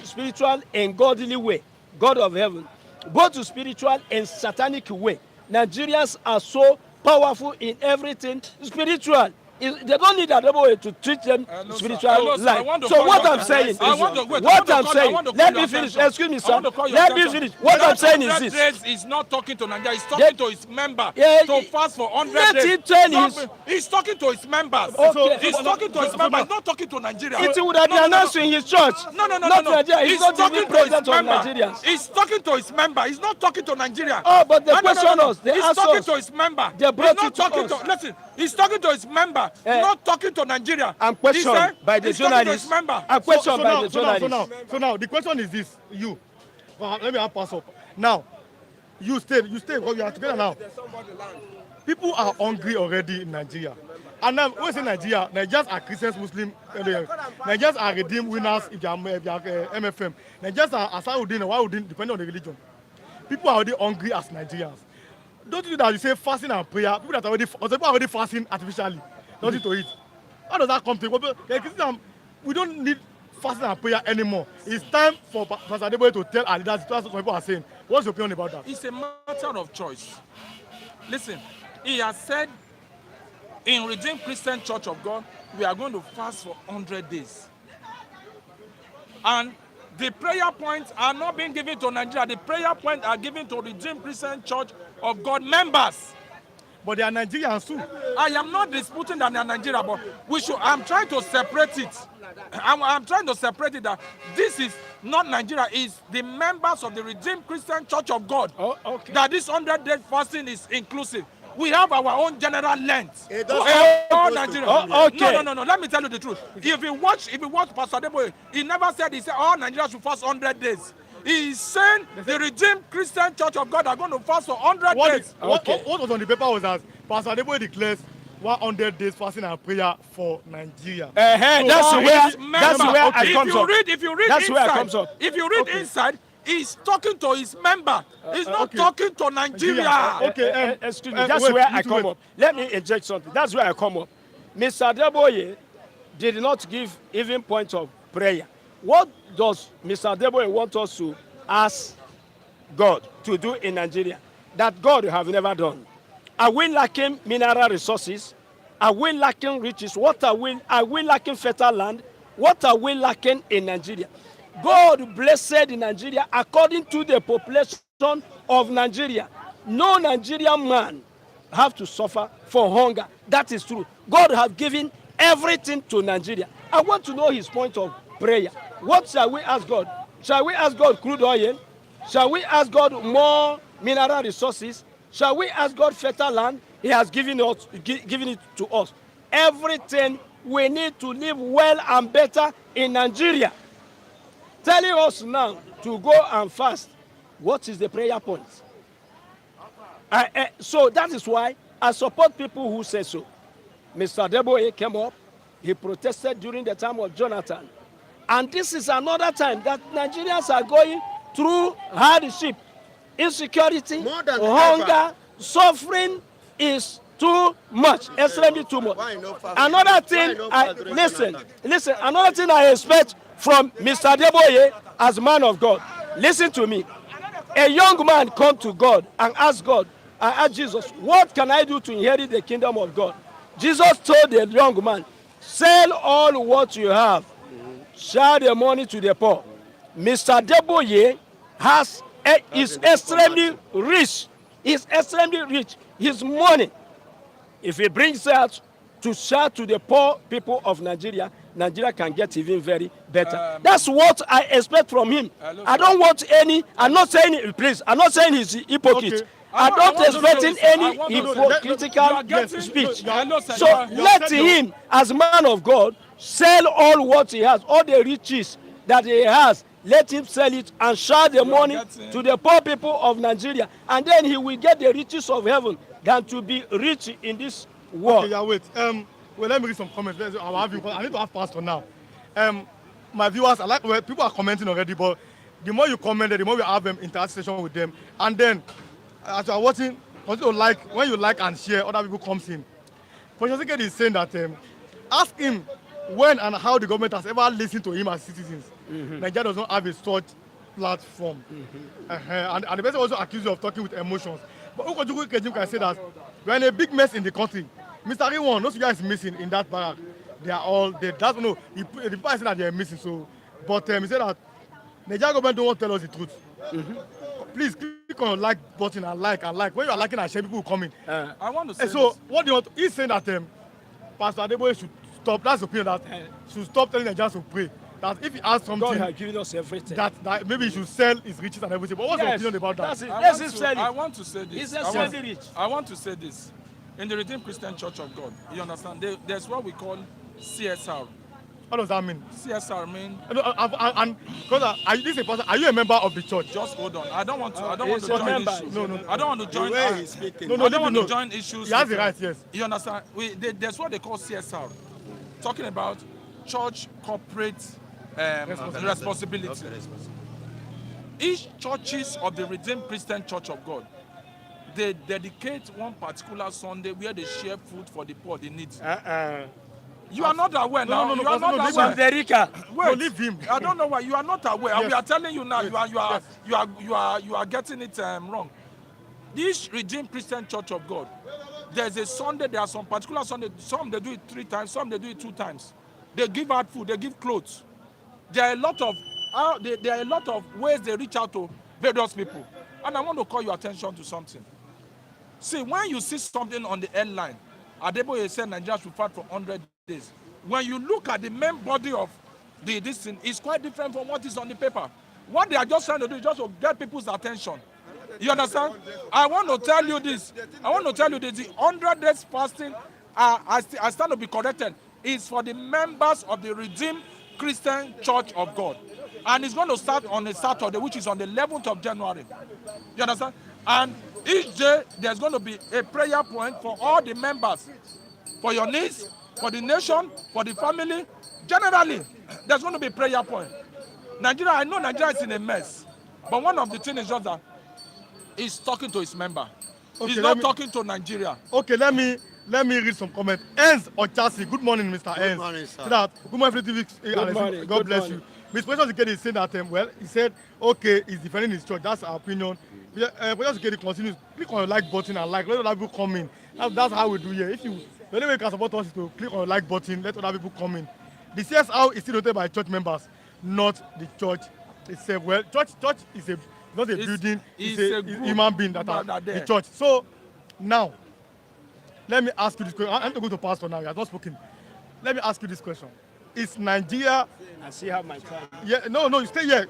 [SPEAKER 4] spiritual and godly way, God of heaven, both to spiritual and satanic way. Nigerians are so powerful in everything spiritual. They don't need Adeboye to teach them spiritual life. So what I'm saying is, let me finish. Excuse me, sir. Let me finish. What I'm saying is this.
[SPEAKER 2] He's not talking to Nigeria. He's talking to his member to fast for 100 days. He's talking to his members.
[SPEAKER 4] Okay.
[SPEAKER 2] He's talking to his members. He's not talking to Nigeria.
[SPEAKER 4] It would have been announced in his church.
[SPEAKER 2] No.
[SPEAKER 4] Not Nigeria. He's not even president of Nigeria.
[SPEAKER 2] He's talking to his member. He's not talking to Nigeria.
[SPEAKER 4] Oh, but the question was,
[SPEAKER 2] he's talking to his member.
[SPEAKER 4] They brought
[SPEAKER 2] he's not
[SPEAKER 4] it to
[SPEAKER 2] talking
[SPEAKER 4] us.
[SPEAKER 2] to. Listen, he's talking to his member. Not talking to Nigeria.
[SPEAKER 4] I'm questioned by the journalist. I'm questioned by the journalist.
[SPEAKER 1] So now the question is this: you, well, let me pass up. Now, you stay. Because we are together now. People are hungry already in Nigeria, and now when we say Nigeria, Nigerians are Christians, Muslims. Nigerians are redeemed winners if they are MFM. Nigerians are Asauddin or Wauddin, depending on the religion. People are already hungry as Nigerians. Don't you think that you say fasting and prayer? People that are already fasting artificially. Nothing to eat. How does that come to? We don't need fasting and prayer anymore. It's time for Pastor Adeboye to tell our leaders. That's what people are saying. What's your opinion about that?
[SPEAKER 2] It's a matter of choice. Listen, he has said in Redeemed Christian Church of God, we are going to fast for 100 days. And the prayer points are not being given to Nigeria. The prayer points are given to Redeemed Christian Church of God members.
[SPEAKER 1] But they are Nigerians too.
[SPEAKER 2] I am not disputing that they are Nigeria, but I'm trying to separate it. I'm trying to separate it that this is not Nigeria, it's the members of the Redeemed Christian Church of God.
[SPEAKER 4] Oh, okay.
[SPEAKER 2] That this 100-day fasting is inclusive. We have our own general length.
[SPEAKER 3] All
[SPEAKER 2] Nigeria.
[SPEAKER 4] Okay.
[SPEAKER 2] No. Let me tell you the truth. If you watch Pastor Adeboye, he never said all Nigerians should fast 100 days. He is saying the Redeemed Christian Church of God are going to fast for 100 days.
[SPEAKER 1] What was on the paper was that Pastor Adeboye declares 100 days fasting and prayer for Nigeria.
[SPEAKER 4] That's where I come up.
[SPEAKER 2] If you read
[SPEAKER 4] that's
[SPEAKER 2] inside,
[SPEAKER 4] where I comes up.
[SPEAKER 2] If you read inside, he's talking to his member. He's not talking to Nigeria.
[SPEAKER 4] Excuse me. That's where I come up. Let me inject something. That's where I come up. Mr. Adeboye did not give even point of prayer. What does Mr. Adeboye want us to ask God to do in Nigeria that God have never done? Are we lacking mineral resources? Are we lacking riches? Are we lacking fertile land? What are we lacking in Nigeria? God blessed Nigeria according to the population of Nigeria. No Nigerian man have to suffer for hunger. That is true. God have given everything to Nigeria. I want to know his point of prayer. What shall we ask God? Shall we ask God crude oil? Shall we ask God more mineral resources? Shall we ask God fertile land? He has given it to us. Everything we need to live well and better in Nigeria. Telling us now to go and fast. What is the prayer point? So that is why I support people who say so. Mr. Adeboye came up. He protested during the time of Jonathan. And this is another time that Nigerians are going through hardship, insecurity, hunger, suffering is too much, extremely too much. Another thing, another thing I expect from Mr. Adeboye as man of God. Listen to me. A young man come to God and ask Jesus, what can I do to inherit the kingdom of God? Jesus told the young man, sell all what you have, share the money to the poor, Mr. Deboye is extremely rich. He's extremely rich. His money, if he brings out to share to the poor people of Nigeria, Nigeria can get even very better. That's what I expect from him. I don't want any. I'm not saying, please. I'm not saying he's hypocrite.
[SPEAKER 1] Okay.
[SPEAKER 4] I don't expect any
[SPEAKER 2] hypocritical
[SPEAKER 4] speech.
[SPEAKER 2] So
[SPEAKER 4] So let him, as man of God, sell all what he has, all the riches that he has. Let him sell it and share the money to the poor people of Nigeria, and then he will get the riches of heaven than to be rich in this world.
[SPEAKER 1] Okay, yeah, wait. Well, let me read some comments. I need to have pastor now. My viewers, I like where people are commenting already, but the more you comment, the more we have interaction with them. And then, as you are watching, continue to like. When you like and share, other people comes in. Professor Insecurity is saying that ask him when and how the government has ever listened to him as citizens. Nigeria does not have a such platform. And the person also accused you of talking with emotions. But Ukojuku Kejim can say that we're in a big mess in the country. Mr. Riwon, those guys missing in that barrack. They are all dead. That's no. The people say that they are missing. So, but he said that Nigeria government don't want to tell us the truth. Please click on like button and like. When you are liking and share, people will come in.
[SPEAKER 2] I want to say
[SPEAKER 1] So
[SPEAKER 2] this.
[SPEAKER 1] what do you want? He's saying that Pastor Adeboye should stop. That's the opinion that should stop telling Nigerians to pray. That if he has something,
[SPEAKER 4] God has given us everything.
[SPEAKER 1] that maybe he should sell his riches and everything. But what's your opinion about that?
[SPEAKER 4] That's it.
[SPEAKER 2] I want to say this.
[SPEAKER 4] He's extremely rich.
[SPEAKER 2] I want to say this. In the Redeemed Christian Church of God, you understand, there's what we call CSR.
[SPEAKER 1] What does that mean?
[SPEAKER 2] CSR mean
[SPEAKER 1] And because are you a member of the church?
[SPEAKER 2] just hold on. I don't want to
[SPEAKER 4] he's a
[SPEAKER 2] join
[SPEAKER 4] member.
[SPEAKER 2] issues.
[SPEAKER 1] No.
[SPEAKER 2] I don't want to join.
[SPEAKER 3] The way he's speaking.
[SPEAKER 1] No,
[SPEAKER 2] I don't want
[SPEAKER 1] no.
[SPEAKER 2] to join issues.
[SPEAKER 1] He has the
[SPEAKER 2] with,
[SPEAKER 1] right, yes.
[SPEAKER 2] You understand? There's what they call CSR, talking about church corporate responsibility.
[SPEAKER 3] Okay,
[SPEAKER 2] Each churches of the Redeemed Christian Church of God, they dedicate one particular Sunday where they share food for the poor, the needy. You are not aware now.
[SPEAKER 1] No,
[SPEAKER 2] you are not
[SPEAKER 1] leave
[SPEAKER 2] aware.
[SPEAKER 1] him.
[SPEAKER 4] Federica.
[SPEAKER 1] No, leave him.
[SPEAKER 2] I don't know why you are not aware.
[SPEAKER 1] Yes.
[SPEAKER 2] We are telling you now.
[SPEAKER 1] Yes.
[SPEAKER 2] You are getting it wrong. This Redeemed Christian Church of God, there's a Sunday. There are some particular Sunday. Some they do it 3 times. Some they do it 2 times. They give out food. They give clothes. There are a lot of ways they reach out to various people. And I want to call your attention to something. See, when you see something on the airline, Adeboye said Nigeria should fight for 100 days. When you look at the main body of this thing, it's quite different from what is on the paper. What they are just trying to do is just to get people's attention. You understand? I want to tell you this. The 100 days fasting, I stand to be corrected, is for the members of the Redeemed Christian Church of God. And it's going to start on a Saturday, which is on the 11th of January. You understand? And each day, there's going to be a prayer point for all the members. For your needs, for the nation, for the family. Generally, there's going to be a prayer point. Nigeria, I know Nigeria is in a mess. But one of the things is just that he's talking to his member.
[SPEAKER 1] Okay,
[SPEAKER 2] he's not talking to Nigeria.
[SPEAKER 1] Okay, let me read some comments. Ernst Ochasi, good morning, Mr. Ernst.
[SPEAKER 3] morning, sir.
[SPEAKER 1] Good morning,
[SPEAKER 4] Good morning.
[SPEAKER 1] God
[SPEAKER 4] Good
[SPEAKER 1] bless
[SPEAKER 4] morning.
[SPEAKER 1] you. Mr. Professor Insecurity is saying that, well, he said, okay, he's defending his church. That's our opinion. Professor Insecurity continues, click on the like button and let other people come in. That's how we do here. The only way you can support us is to click on the like button, let other people come in. The CSR is still noted by church members, not the church itself. Well, church is not a building, it's a human being that are the church. So, now, let me ask you this question. I'm going to pastor now. He has not spoken. Let me ask you this question. Is Nigeria...
[SPEAKER 4] I see how my time.
[SPEAKER 1] Yeah, no, you stay here.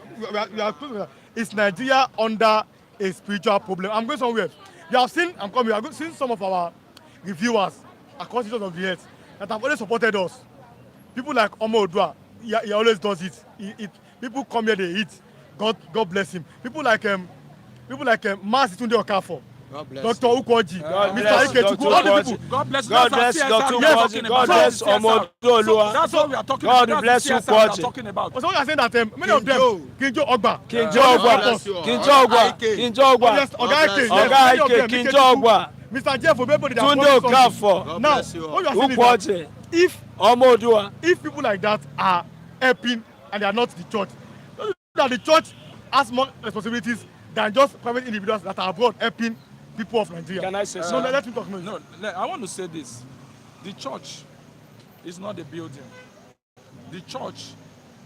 [SPEAKER 1] Is Nigeria under a spiritual problem? I'm going somewhere. You have seen, I've seen some of our reviewers across the of the earth that have always supported us. People like Omo Odua, he always does it. People come here, they eat. God bless him. People like Masi Tunde Okafor.
[SPEAKER 3] God bless
[SPEAKER 1] Dr. Ukwoji, Mr. Ikechukwu, all the people.
[SPEAKER 2] God bless
[SPEAKER 4] God bless
[SPEAKER 2] That's
[SPEAKER 4] Dr.
[SPEAKER 2] what we are
[SPEAKER 4] Ukwoji.
[SPEAKER 2] talking
[SPEAKER 4] God
[SPEAKER 2] about.
[SPEAKER 4] bless
[SPEAKER 2] That's
[SPEAKER 4] Omo
[SPEAKER 2] CSR.
[SPEAKER 4] Odua.
[SPEAKER 2] That's what we are talking
[SPEAKER 4] God
[SPEAKER 2] about.
[SPEAKER 4] bless
[SPEAKER 2] That's the CSR we are
[SPEAKER 4] Ukwoji.
[SPEAKER 2] talking about.
[SPEAKER 1] So you are saying that many of them, Kinjo Ogba,
[SPEAKER 4] Kinjo Ogba, Kinjo Ogba,
[SPEAKER 1] yes, Oga Ike,
[SPEAKER 4] Oga Ike, Kinjo Ogba,
[SPEAKER 1] Mr. Jeff Obebo, they are
[SPEAKER 4] Tunde
[SPEAKER 1] promising something.
[SPEAKER 4] Okafor,
[SPEAKER 1] Now,
[SPEAKER 3] bless you all.
[SPEAKER 1] what you are saying is that
[SPEAKER 4] Ukwoji, Omo Odua.
[SPEAKER 1] if people like that are helping and they are not the church, don't you think that the church has more responsibilities than just private individuals that are abroad helping people of Nigeria?
[SPEAKER 4] Can I say
[SPEAKER 1] No,
[SPEAKER 4] something?
[SPEAKER 1] let me talk.
[SPEAKER 2] No, I want to say this. The church is not a building. The church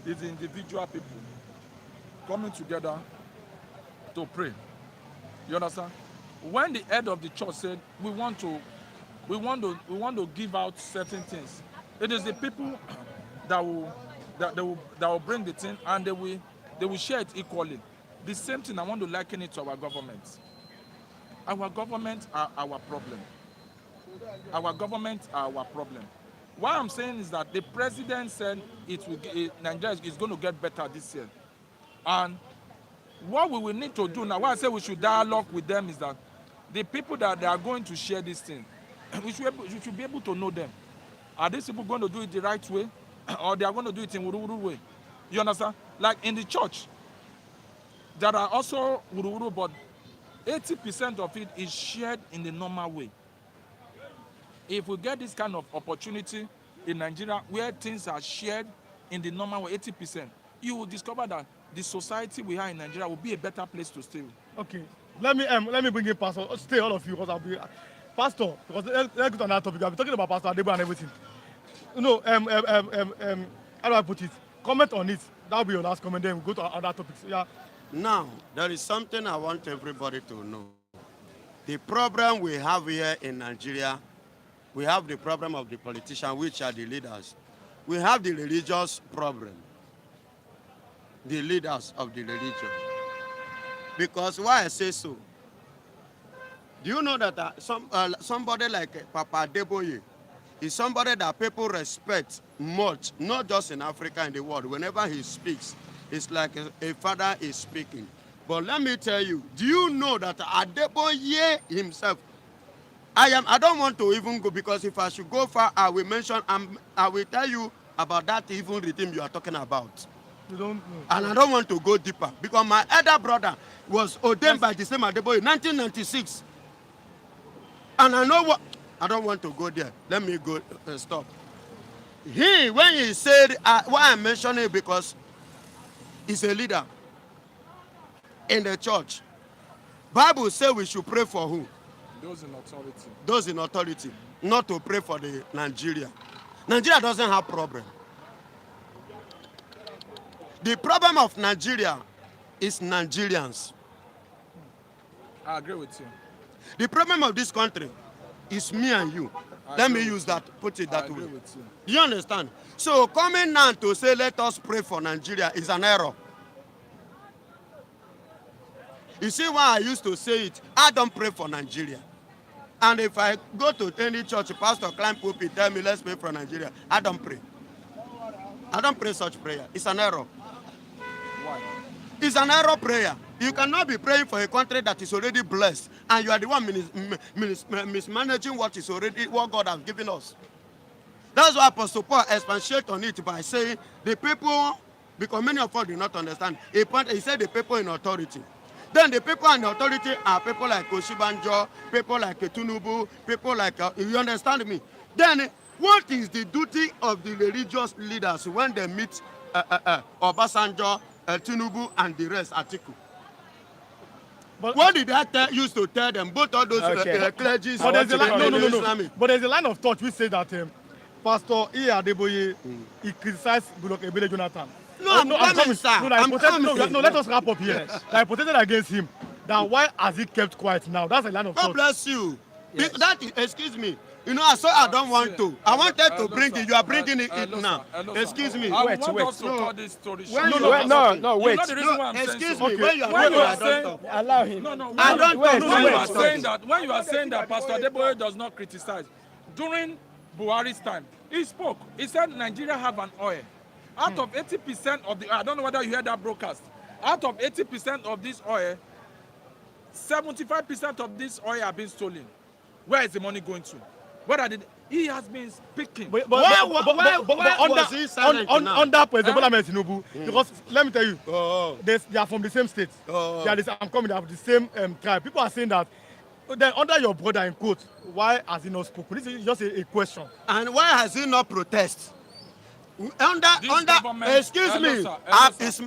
[SPEAKER 2] is the individual people. coming together to pray. You understand? When the head of the church said we want to give out certain things, it is the people that will bring the thing, and they will share it equally. The same thing I want to liken it to our government. Our government are our problem. Our government are our problem. What I'm saying is that the president said Nigeria is going to get better this year. And what we will need to do now, why I say we should dialogue with them, is that the people that they are going to share this thing, we should be able to know them. Are these people going to do it the right way, or they are going to do it in wuru way? You understand? Like in the church, there are also wuru, but 80% of it is shared in the normal way. If we get this kind of opportunity in Nigeria where things are shared in the normal way, 80%, you will discover that the society we have in Nigeria will be a better place to stay.
[SPEAKER 1] Okay, let me bring in Pastor. Stay, all of you, because I'll be Pastor. Because let's go to another topic. I'll be talking about Pastor Adebo and everything. You know, how do I put it? Comment on it. That'll be your last comment. Then we'll go to other topics. Yeah.
[SPEAKER 3] Now, there is something I want everybody to know. The problem we have here in Nigeria, we have the problem of the politicians, which are the leaders. We have the religious problem, the leaders of the religion. Because why I say so? Do you know that somebody like Papa Adeboye is somebody that people respect much, not just in Africa, in the world. Whenever he speaks, it's like a father is speaking. But let me tell you, do you know that Adeboye himself, I don't want to even go, because if I should go far, I will tell you about that evil regime you are talking about.
[SPEAKER 1] You don't know.
[SPEAKER 3] And I don't want to go deeper, because my elder brother was ordained by the same Adeboye in 1996. And I know what, I don't want to go there. Let me go, stop. When he said, why I'm mentioning it, because he's a leader in the church. Bible says we should pray for who?
[SPEAKER 2] Those in authority.
[SPEAKER 3] Those in authority. Not to pray for the Nigeria. Nigeria doesn't have problem. The problem of Nigeria is Nigerians.
[SPEAKER 2] I agree with you.
[SPEAKER 3] The problem of this country is me and you. Let me use that, put it that way.
[SPEAKER 2] I agree with you.
[SPEAKER 3] Do you understand? So coming now to say let us pray for Nigeria is an error. You see why I used to say it? I don't pray for Nigeria. And if I go to any church, pastor climb pulpit, tell me let's pray for Nigeria, I don't pray. I don't pray such prayer. It's an error.
[SPEAKER 2] Why?
[SPEAKER 3] It's an error prayer. You cannot be praying for a country that is already blessed, and you are the one mismanaging what God has given us. That's why Apostle Paul expatiated on it by saying the people, because many of us do not understand. He said the people in authority. Then the people in authority are people like Oshibanjo, people like Tinubu, people like, you understand me? Then what is the duty of the religious leaders when they meet Obasanjo, Tinubu, and the rest, Atiku?
[SPEAKER 1] But
[SPEAKER 3] what did that used to tell them? Both of those clergy.
[SPEAKER 1] But there's a line, no. But there's a line of thought which says that Pastor Adeboye he criticized Goodluck Ebele Jonathan.
[SPEAKER 3] I'm coming, sir.
[SPEAKER 1] Let us wrap up here. I protested against him. That why has he kept quiet now? That's a line of thought.
[SPEAKER 3] God bless you.
[SPEAKER 1] Yes.
[SPEAKER 3] Excuse me. You know, I don't want to. I wanted to bring it. You are bringing it now. Excuse me.
[SPEAKER 2] Wait.
[SPEAKER 1] No,
[SPEAKER 2] wait.
[SPEAKER 3] Excuse me.
[SPEAKER 2] When you are saying,
[SPEAKER 4] allow him.
[SPEAKER 3] I don't
[SPEAKER 2] when you are saying that Pastor Adeboye does not criticize, during Buhari's time, he spoke. He said Nigeria have an oil. Out of 80% of the oil, I don't know whether you heard that broadcast. Out of 80% of this oil, 75% of this oil have been stolen. Where is the money going to? He has been speaking.
[SPEAKER 1] Under President Bola Ahmed Tinubu, because let me tell you, they are from the same state. They are the same tribe. People are saying that. Then under your brother in quote, why has he not spoken? This is just a question.
[SPEAKER 3] And why has he not protested? Excuse me,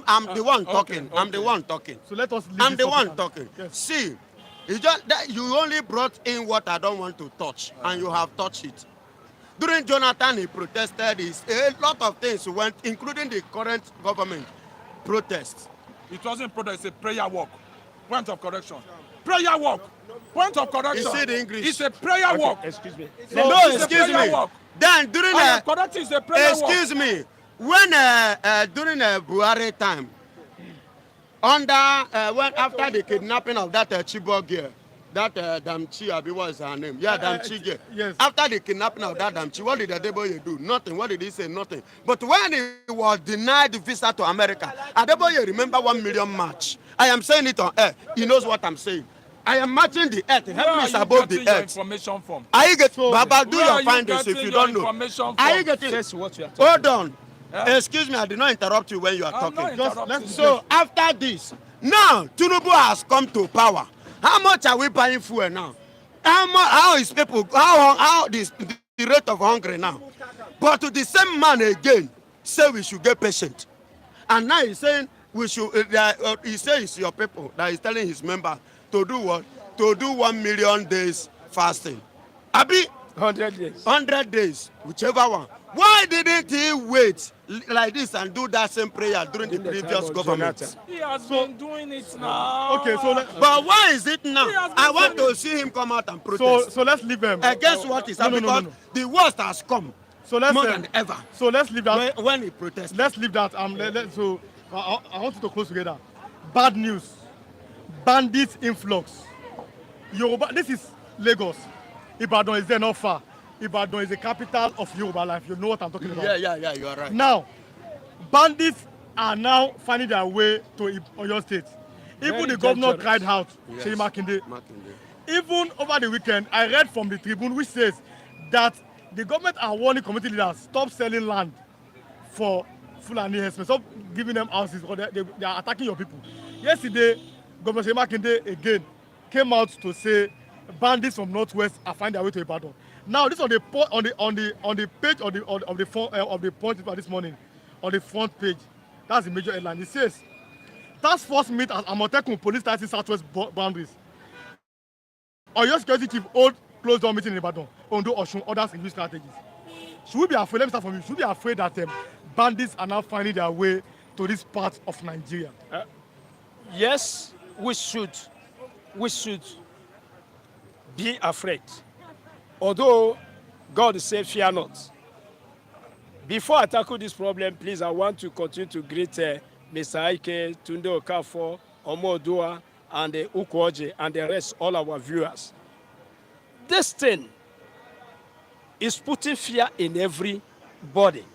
[SPEAKER 3] I'm the one talking.
[SPEAKER 2] Okay.
[SPEAKER 3] I'm the one talking.
[SPEAKER 1] So let us.
[SPEAKER 3] I'm the one talking. Yes. See, it's just that you only brought in what I don't want to touch, and you have touched it. During Jonathan, he protested. A lot of things went, including the current government protests.
[SPEAKER 2] It wasn't protest, it's a prayer walk. Point of correction. Prayer walk. Point of correction.
[SPEAKER 3] You said English.
[SPEAKER 2] It's a prayer walk.
[SPEAKER 4] Excuse me.
[SPEAKER 3] No,
[SPEAKER 2] it's a
[SPEAKER 3] excuse
[SPEAKER 2] prayer
[SPEAKER 3] me.
[SPEAKER 2] walk.
[SPEAKER 3] Then during
[SPEAKER 2] I am correcting, it's a prayer walk.
[SPEAKER 3] excuse me, when during Buhari time, under when after the kidnapping of that Chibok girl, that Damchi, Abi, what is her name? Yeah, Damchi girl.
[SPEAKER 1] yes.
[SPEAKER 3] After the kidnapping of that Damchi, what did Adeboye do? Nothing. What did he say? Nothing. But when he was denied visa to America, Adeboye remember 1 million march. I am saying it on air. He knows what I'm saying. I am matching the earth. Heaven is above the
[SPEAKER 2] your
[SPEAKER 3] earth.
[SPEAKER 2] information from?
[SPEAKER 3] Are you getting? Baba, do
[SPEAKER 2] Where
[SPEAKER 3] your
[SPEAKER 2] are you
[SPEAKER 3] findings if
[SPEAKER 2] getting
[SPEAKER 3] you
[SPEAKER 2] your
[SPEAKER 3] don't know.
[SPEAKER 2] information
[SPEAKER 3] Are you
[SPEAKER 2] from?
[SPEAKER 3] getting?
[SPEAKER 4] That's what you are talking
[SPEAKER 3] Hold on.
[SPEAKER 2] Yeah.
[SPEAKER 3] Excuse me, I did not interrupt you when you are
[SPEAKER 2] I'm not
[SPEAKER 3] talking.
[SPEAKER 2] interrupting.
[SPEAKER 3] So after this, now Tinubu has come to power. How much are we buying fuel now? How is people? How the rate of hunger now? But to the same man again say we should get patient, and now he's saying we should. He says it's your people that is telling his member to do what? To do 1 million days fasting. Abi
[SPEAKER 4] 100 days.
[SPEAKER 3] 100 days, whichever one. Why didn't he wait like this and do that same prayer during the
[SPEAKER 4] In the time
[SPEAKER 3] previous
[SPEAKER 4] of
[SPEAKER 3] government?
[SPEAKER 4] Jonathan.
[SPEAKER 2] He has been doing it now.
[SPEAKER 1] Okay, so
[SPEAKER 3] But why is it now?
[SPEAKER 2] He has been
[SPEAKER 3] I want
[SPEAKER 2] saying
[SPEAKER 3] to see him come out and protest
[SPEAKER 1] so let's leave them.
[SPEAKER 3] against what is happening because the worst has come
[SPEAKER 1] So let's
[SPEAKER 3] more than ever
[SPEAKER 1] So let's leave that.
[SPEAKER 3] when he protests.
[SPEAKER 1] Let's leave that. So I want you to close together. Bad news. Bandit influx. Yoruba. This is Lagos. Ibadan is there, not far. Ibadan is the capital of Yoruba life. You know what I'm talking about.
[SPEAKER 3] Yeah, you are right.
[SPEAKER 1] Now, bandits are now finding their way to Oyo State. Even
[SPEAKER 4] Very
[SPEAKER 1] the governor
[SPEAKER 4] dangerous.
[SPEAKER 1] cried out,
[SPEAKER 3] Yes.
[SPEAKER 1] Seyi Makinde.
[SPEAKER 3] Makinde.
[SPEAKER 1] Even over the weekend, I read from the Tribune which says that the government are warning community leaders, stop selling land for Fulani herdsmen, stop giving them houses because they are attacking your people. Yesterday, Governor Seyi Makinde again came out to say bandits from Northwest are finding their way to Ibadan. Now, this on the page of the point this morning, on the front page, that's the major headline. It says, task force meet at Amotekun police tightening southwest boundaries. Oyo security chief hold closed door meeting in Ibadan. Ondo Osun others review strategies. Should we be afraid? Let me start from you. Should we be afraid that bandits are now finding their way to this part of Nigeria?
[SPEAKER 4] Yes, we should be afraid. Although God said, fear not. Before I tackle this problem, please, I want to continue to greet Mr. Ike, Tunde Okafo, Omo Odua, and Ukwoje, and the rest, all our viewers. This thing is putting fear in everybody.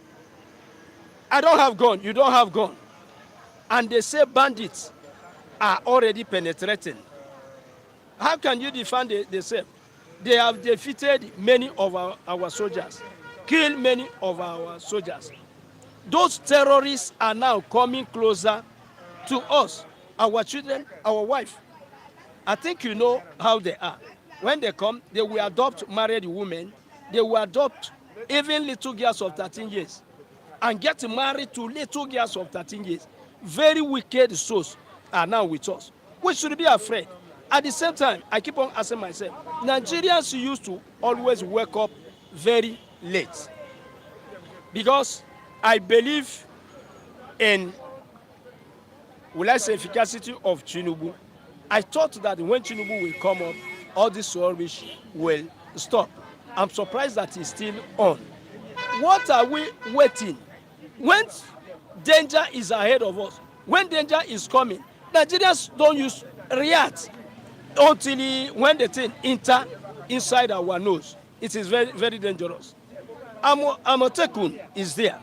[SPEAKER 4] I don't have gun, you don't have gun. And they say bandits are already penetrating. How can you defend themselves? They have defeated many of our soldiers, killed many of our soldiers. Those terrorists are now coming closer to us, our children, our wife. I think you know how they are. When they come, they will adopt married women. They will adopt even little girls of 13 years and get married to little girls of 13 years. Very wicked souls are now with us. We should be afraid. At the same time, I keep on asking myself, Nigerians used to always wake up very late because I believe in, will I say, efficacy of Tinubu. I thought that when Tinubu will come up, all this rubbish will stop. I'm surprised that he's still on. What are we waiting? When danger is ahead of us, when danger is coming, Nigerians don't react until when the thing enter inside our nose. It is very, very dangerous. Amotekun is there.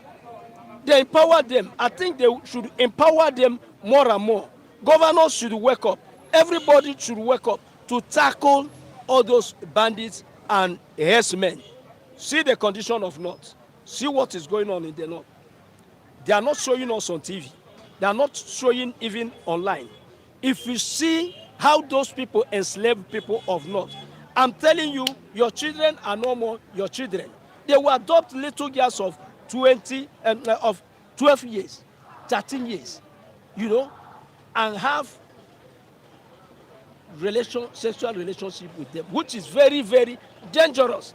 [SPEAKER 4] They empower them. I think they should empower them more and more. Governors should wake up. Everybody should wake up to tackle all those bandits and herdsmen. See the condition of North. See what is going on in the North. They are not showing us on TV. They are not showing even online. If you see how those people enslave people of North, I'm telling you, your children are no more your children. They will adopt little girls of 20 and of 12 years, 13 years, you know, and have sexual relationship with them, which is very, very dangerous.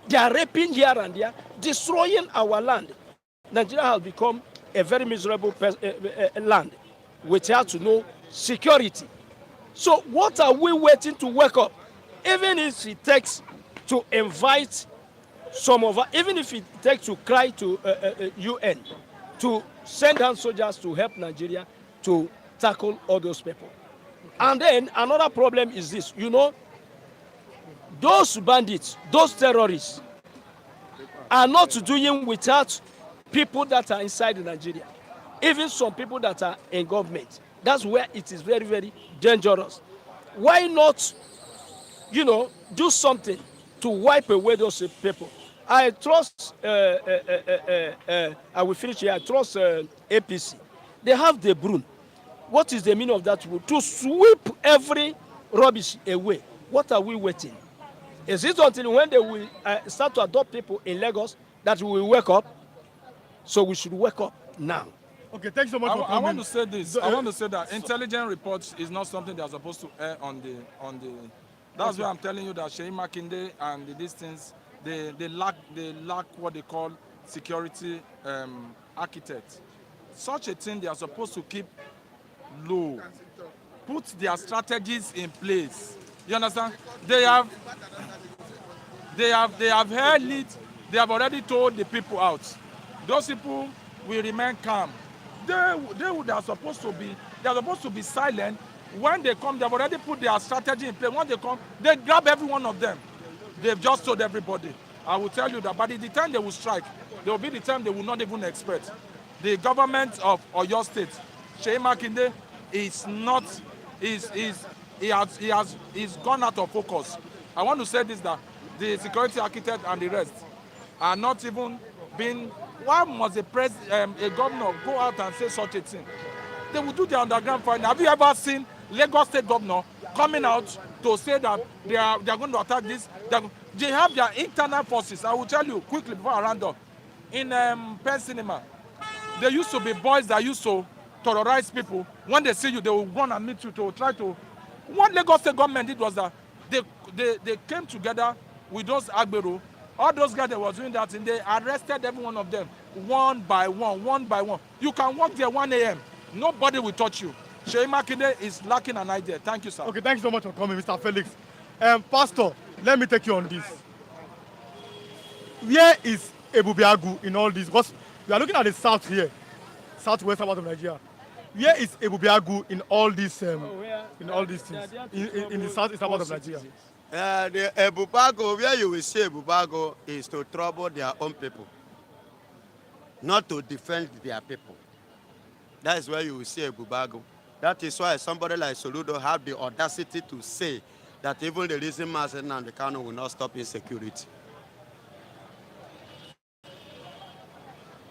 [SPEAKER 4] They are raping here and there, destroying our land. Nigeria has become a very miserable land. without no security. So what are we waiting to wake up? Even if it takes to invite some of us, even if it takes to cry to UN, to send down soldiers to help Nigeria to tackle all those people. And then another problem is this, you know, those bandits, those terrorists are not doing without people that are inside Nigeria, even some people that are in government. That's where it is very, very dangerous. Why not, you know, do something to wipe away those people? I trust, I will finish here, I trust APC. They have the broom. What is the meaning of that broom? To sweep every rubbish away. What are we waiting? Is it until when they will start to adopt people in Lagos that we will wake up? So we should wake up now.
[SPEAKER 1] Okay, thanks so much for coming.
[SPEAKER 2] I want to say this. I want to say that intelligent reports is not something they are supposed to air on the. That's why I'm telling you that Sheyi Makinde and these things, they lack what they call security architect. Such a thing they are supposed to keep low, put their strategies in place. You understand? They have held it. They have already told the people out. Those people will remain calm. They are supposed to be silent. When they come, they've already put their strategy in place. When they come, they grab every one of them. They've just told everybody. I will tell you that by the time they will strike, there will be the time they will not even expect. The government of Oyo State, Sheyi Makinde, he's gone out of focus. I want to say this, that the security architect and the rest are not even being. Why must a governor go out and say such a thing? They will do the underground fighting. Have you ever seen Lagos State governor coming out to say that they are going to attack this? They have their internal forces. I will tell you quickly before I round up. In Penn Cinema, there used to be boys that used to terrorize people. When they see you, they will run and meet you to try to. What Lagos State government did was that they came together with those Agbero. All those guys that were doing that, and they arrested every one of them, one by one. You can walk there 1 a.m. Nobody will touch you. Sheyi Makinde is lacking an idea. Thank you, sir.
[SPEAKER 1] Okay, thanks so much for coming, Mr. Felix. Pastor, let me take you on this. Where is Ebubiagu in all this? Because we are looking at the south here, southwest part of Nigeria. Where is Ebubiagu in all these in all these things? In the southeast part of Nigeria.
[SPEAKER 3] The Ebubago, where you will see Ebubago is to trouble their own people, not to defend their people. That is where you will see Ebubago. That is why somebody like Soludo have the audacity to say that even the reason Mazen and the Kano will not stop insecurity.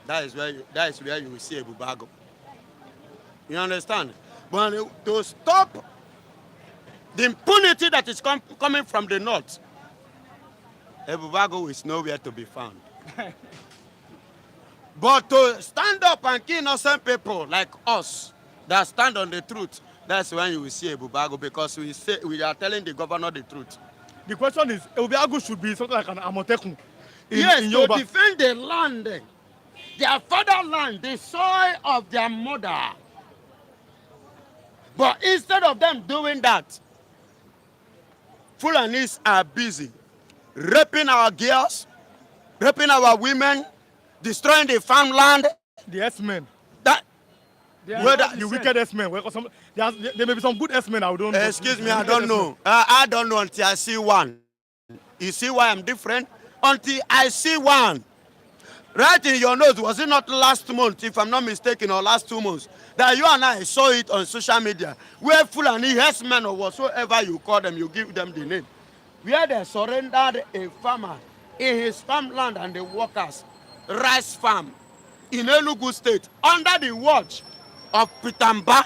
[SPEAKER 3] That is where you will see Ebubago. You understand? But to stop the impunity that is coming from the north, Ebubago is nowhere to be found. But to stand up and kill innocent people like us that stand on the truth, that's when you will see Ebubago, because we are telling the governor the truth.
[SPEAKER 1] The question is, Ebubiagu should be something like an Amotekun.
[SPEAKER 3] Yes, to defend the land, their fatherland, the soil of their mother. But instead of them doing that, Fulanis are busy raping our girls, raping our women, destroying the farmland.
[SPEAKER 1] The S-men.
[SPEAKER 3] The
[SPEAKER 1] wicked S-men. There may be some good S-men, I don't know.
[SPEAKER 3] Excuse me, I don't know. I don't know until I see one. You see why I'm different? Until I see one. Right in your nose, was it not last month, if I'm not mistaken, or last 2 months, that you and I saw it on social media, where Fulani herdsmen or whatsoever you call them, you give them the name, where they surrendered a farmer in his farmland and the workers' rice farm in Enugu State under the watch of Pitamba,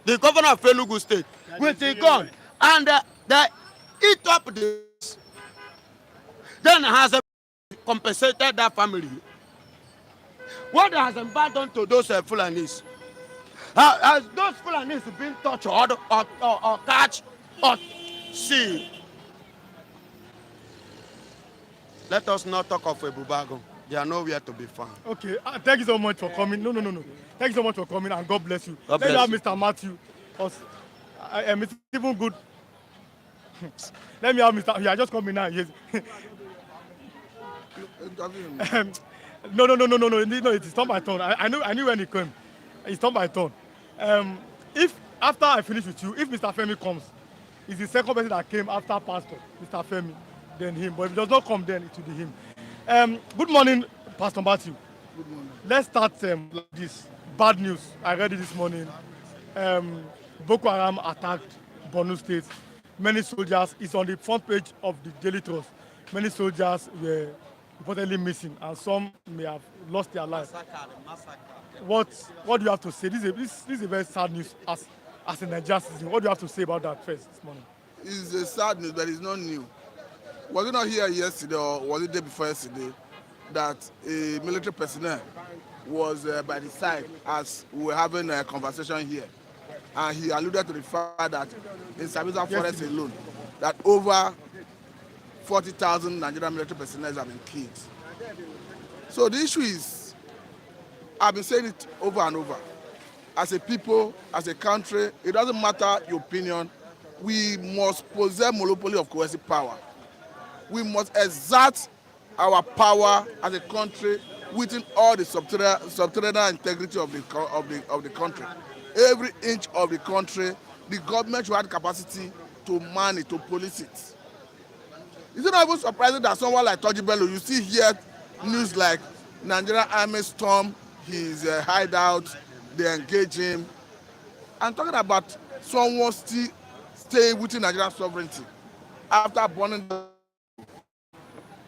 [SPEAKER 3] the governor of Enugu State, with a gun, and they eat up this. Then has compensated that family. What has been done to those Fulanis? Has those Fulanis been touched or catch or see? Let us not talk of Ebubago. They are nowhere to be found.
[SPEAKER 1] Okay, thank you so much for coming. No. Thank you so much for coming, and God bless you.
[SPEAKER 3] God
[SPEAKER 1] Let me
[SPEAKER 3] bless
[SPEAKER 1] have
[SPEAKER 3] you.
[SPEAKER 1] Mr. Matthew. Because it's even good. Let me have Mr. Yeah, just coming now. Yes. Um, no. It's not my turn. I knew when he came. It's not my turn. If after I finish with you, if Mr. Femi comes, it's the second person that came after Pastor, Mr. Femi, then him. But if he does not come, then it will be him. Good morning, Pastor Matthew.
[SPEAKER 5] Good morning.
[SPEAKER 1] Let's start like this. Bad news. I read it this morning. Boko Haram attacked Borno State. Many soldiers, it's on the front page of the Daily Trust. Many soldiers were reportedly missing, and some may have lost their lives. What do you have to say? This is a very sad news as a Nigerian citizen. What do you have to say about that first this morning?
[SPEAKER 5] It's a sad news, but it's not new. Was it not here yesterday, or was it the day before yesterday, that a military personnel was by the side as we were having a conversation here, and he alluded to the fact that in Sambisa Forest alone, that over 40,000 Nigerian military personnel have been killed. So the issue is, I've been saying it over and over, as a people, as a country, it doesn't matter your opinion, we must possess monopoly of coercive power. We must exert our power as a country within all the subterranean integrity of the country. Every inch of the country, the government should have the capacity to man it, to police it. It's not even surprising that someone like Toji Bello, you see here news like Nigerian army storm his hideout, they engage him. I'm talking about someone still staying within Nigerian sovereignty after burning.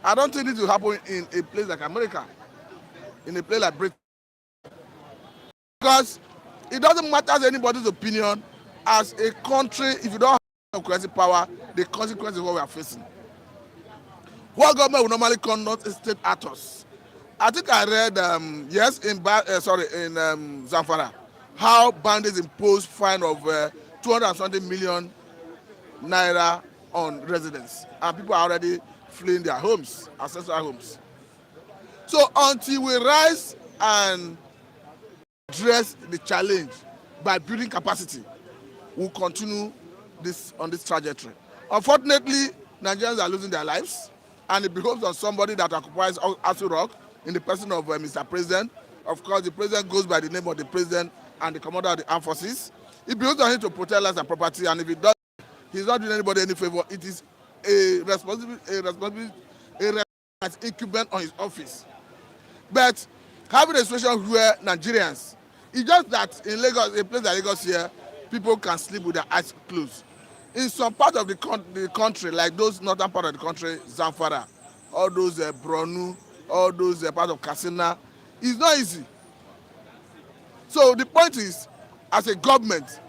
[SPEAKER 5] I don't think this will happen in a place like America, in a place like Britain. Because it doesn't matter anybody's opinion, as a country, if you don't have coercive power, the consequence is what we are facing. What government will normally conduct is state actors. I think I read, in Zamfara, how bandits imposed fine of 220 million naira on residents, and people are already fleeing their homes, ancestral homes. So until we rise and address the challenge by building capacity, we'll continue on this trajectory. Unfortunately, Nigerians are losing their lives, and it behoves on somebody that occupies Aso Rock in the person of Mr. President. Of course, the president goes by the name of the president and the commander of the armed forces. It behoves on him to protect lives and property, and if he does, he's not doing anybody any favor. It is a responsibility as incumbent on his office. But having a situation where Nigerians, it's just that in Lagos, a place like Lagos here, people can sleep with their eyes closed. In some part of the country, like those northern part of the country, Zamfara, all those Borno, all those part of Katsina, it's not easy. So the point is, as a government,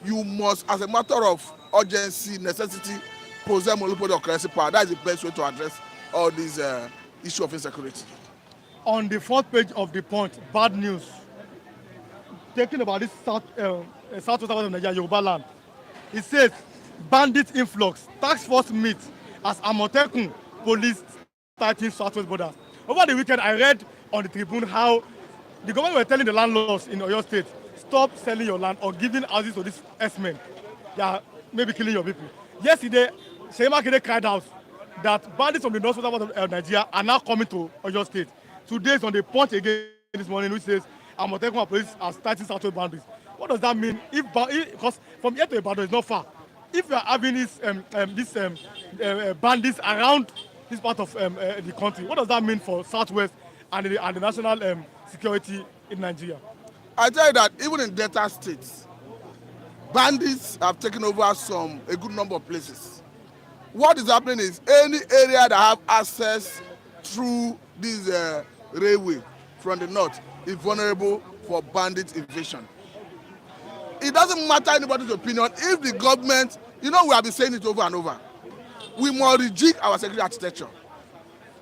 [SPEAKER 5] you must, as a matter of urgency, necessity, possess monopoly of currency power. That is the best way to address all these issues of insecurity.
[SPEAKER 1] On the front page of the Punch, bad news. Talking about this southwest part of Nigeria, Yoruba land. It says, bandit influx, task force meet as Amotekun police tighten southwest borders. Over the weekend, I read on the Tribune how the government were telling the landlords in Oyo State, stop selling your land or giving houses to these S-men. They are maybe killing your people. Yesterday, Seyi Makinde cried out that bandits from the northwest part of Nigeria are now coming to Oyo State. Today is on the Punch again this morning, which says Amotekun police are starting southwest boundaries. What does that mean? Because from here to Ibadan is not far. If you are having these bandits around this part of the country, what does that mean for southwest and the national security in Nigeria?
[SPEAKER 5] I tell you that even in Delta states, bandits have taken over a good number of places. What is happening is any area that have access through this railway from the north is vulnerable for bandit invasion. It doesn't matter anybody's opinion. If the government, we have been saying it over and over, we must rejig our security architecture,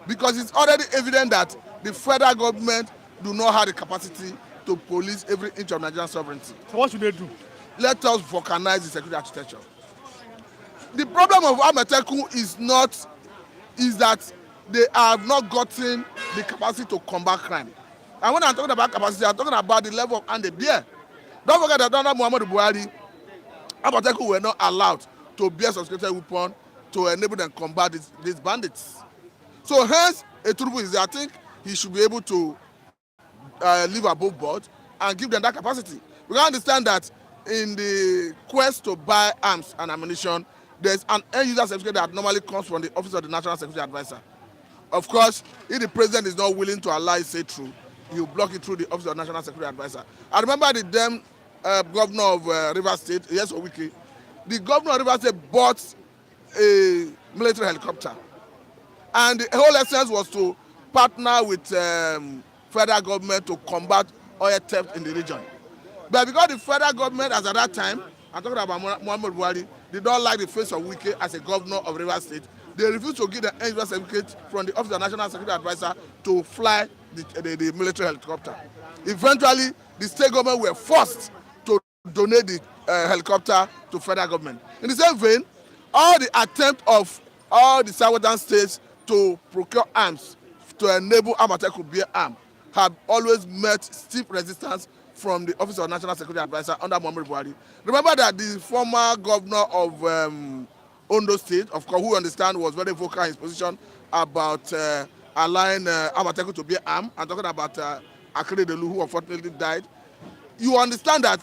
[SPEAKER 5] because it's already evident that the federal government do not have the capacity to police every inch of Nigerian sovereignty.
[SPEAKER 1] So what should they do?
[SPEAKER 5] Let us vulcanize the security architecture. The problem of Amotekun is that they have not gotten the capacity to combat crime. And when I'm talking about capacity, I'm talking about the level of and the bear. Don't forget that under Muhammadu Buhari, Amotekun were not allowed to bear subscription weapon to enable them combat these bandits. So hence, a Tinubu is there. I think he should be able to live above board and give them that capacity. We understand that in the quest to buy arms and ammunition, there's an end-user certificate that normally comes from the Office of the National Security Advisor. Of course, if the president is not willing to allow it say through, he will block it through the Office of the National Security Advisor. I remember the then governor of Rivers State, yes, Owike, the governor of Rivers State bought a military helicopter. And the whole essence was to partner with federal government to combat oil theft in the region. But because the federal government, as at that time, I'm talking about Muhammadu Buhari, did not like the face of Wike as a governor of Rivers State, they refused to give the end-user certificate from the Office of the National Security Advisor to fly the military helicopter. Eventually, the state government were forced to donate the helicopter to federal government. In the same vein, all the attempt of all the southern states to procure arms to enable Amotekun to bear arms have always met stiff resistance from the Office of National Security Advisor under Muhammadu Buhari. Remember that the former governor of Ondo State, of course, who understand was very vocal in his position about allowing Amotekun to bear arms. I'm talking about Akeredolu, who unfortunately died. You understand that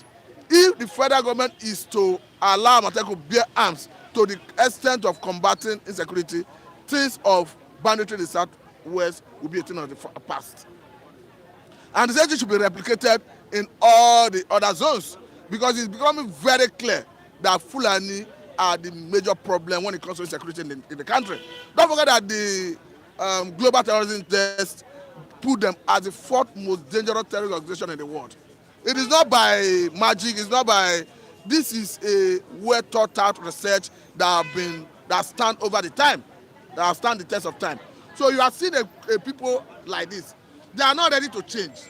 [SPEAKER 5] if the federal government is to allow Amotekun to bear arms to the extent of combating insecurity, things of banditry in the southwest will be a thing of the past. And the same thing should be replicated in all the other zones, because it's becoming very clear that Fulani are the major problem when it comes to insecurity in the country. Don't forget that the global terrorism test put them as the fourth most dangerous terrorist organization in the world. It is not by magic, it's not by, this is a well thought out research that stand over the time, that have stand the test of time. So you have seen a people like this, they are not ready to change.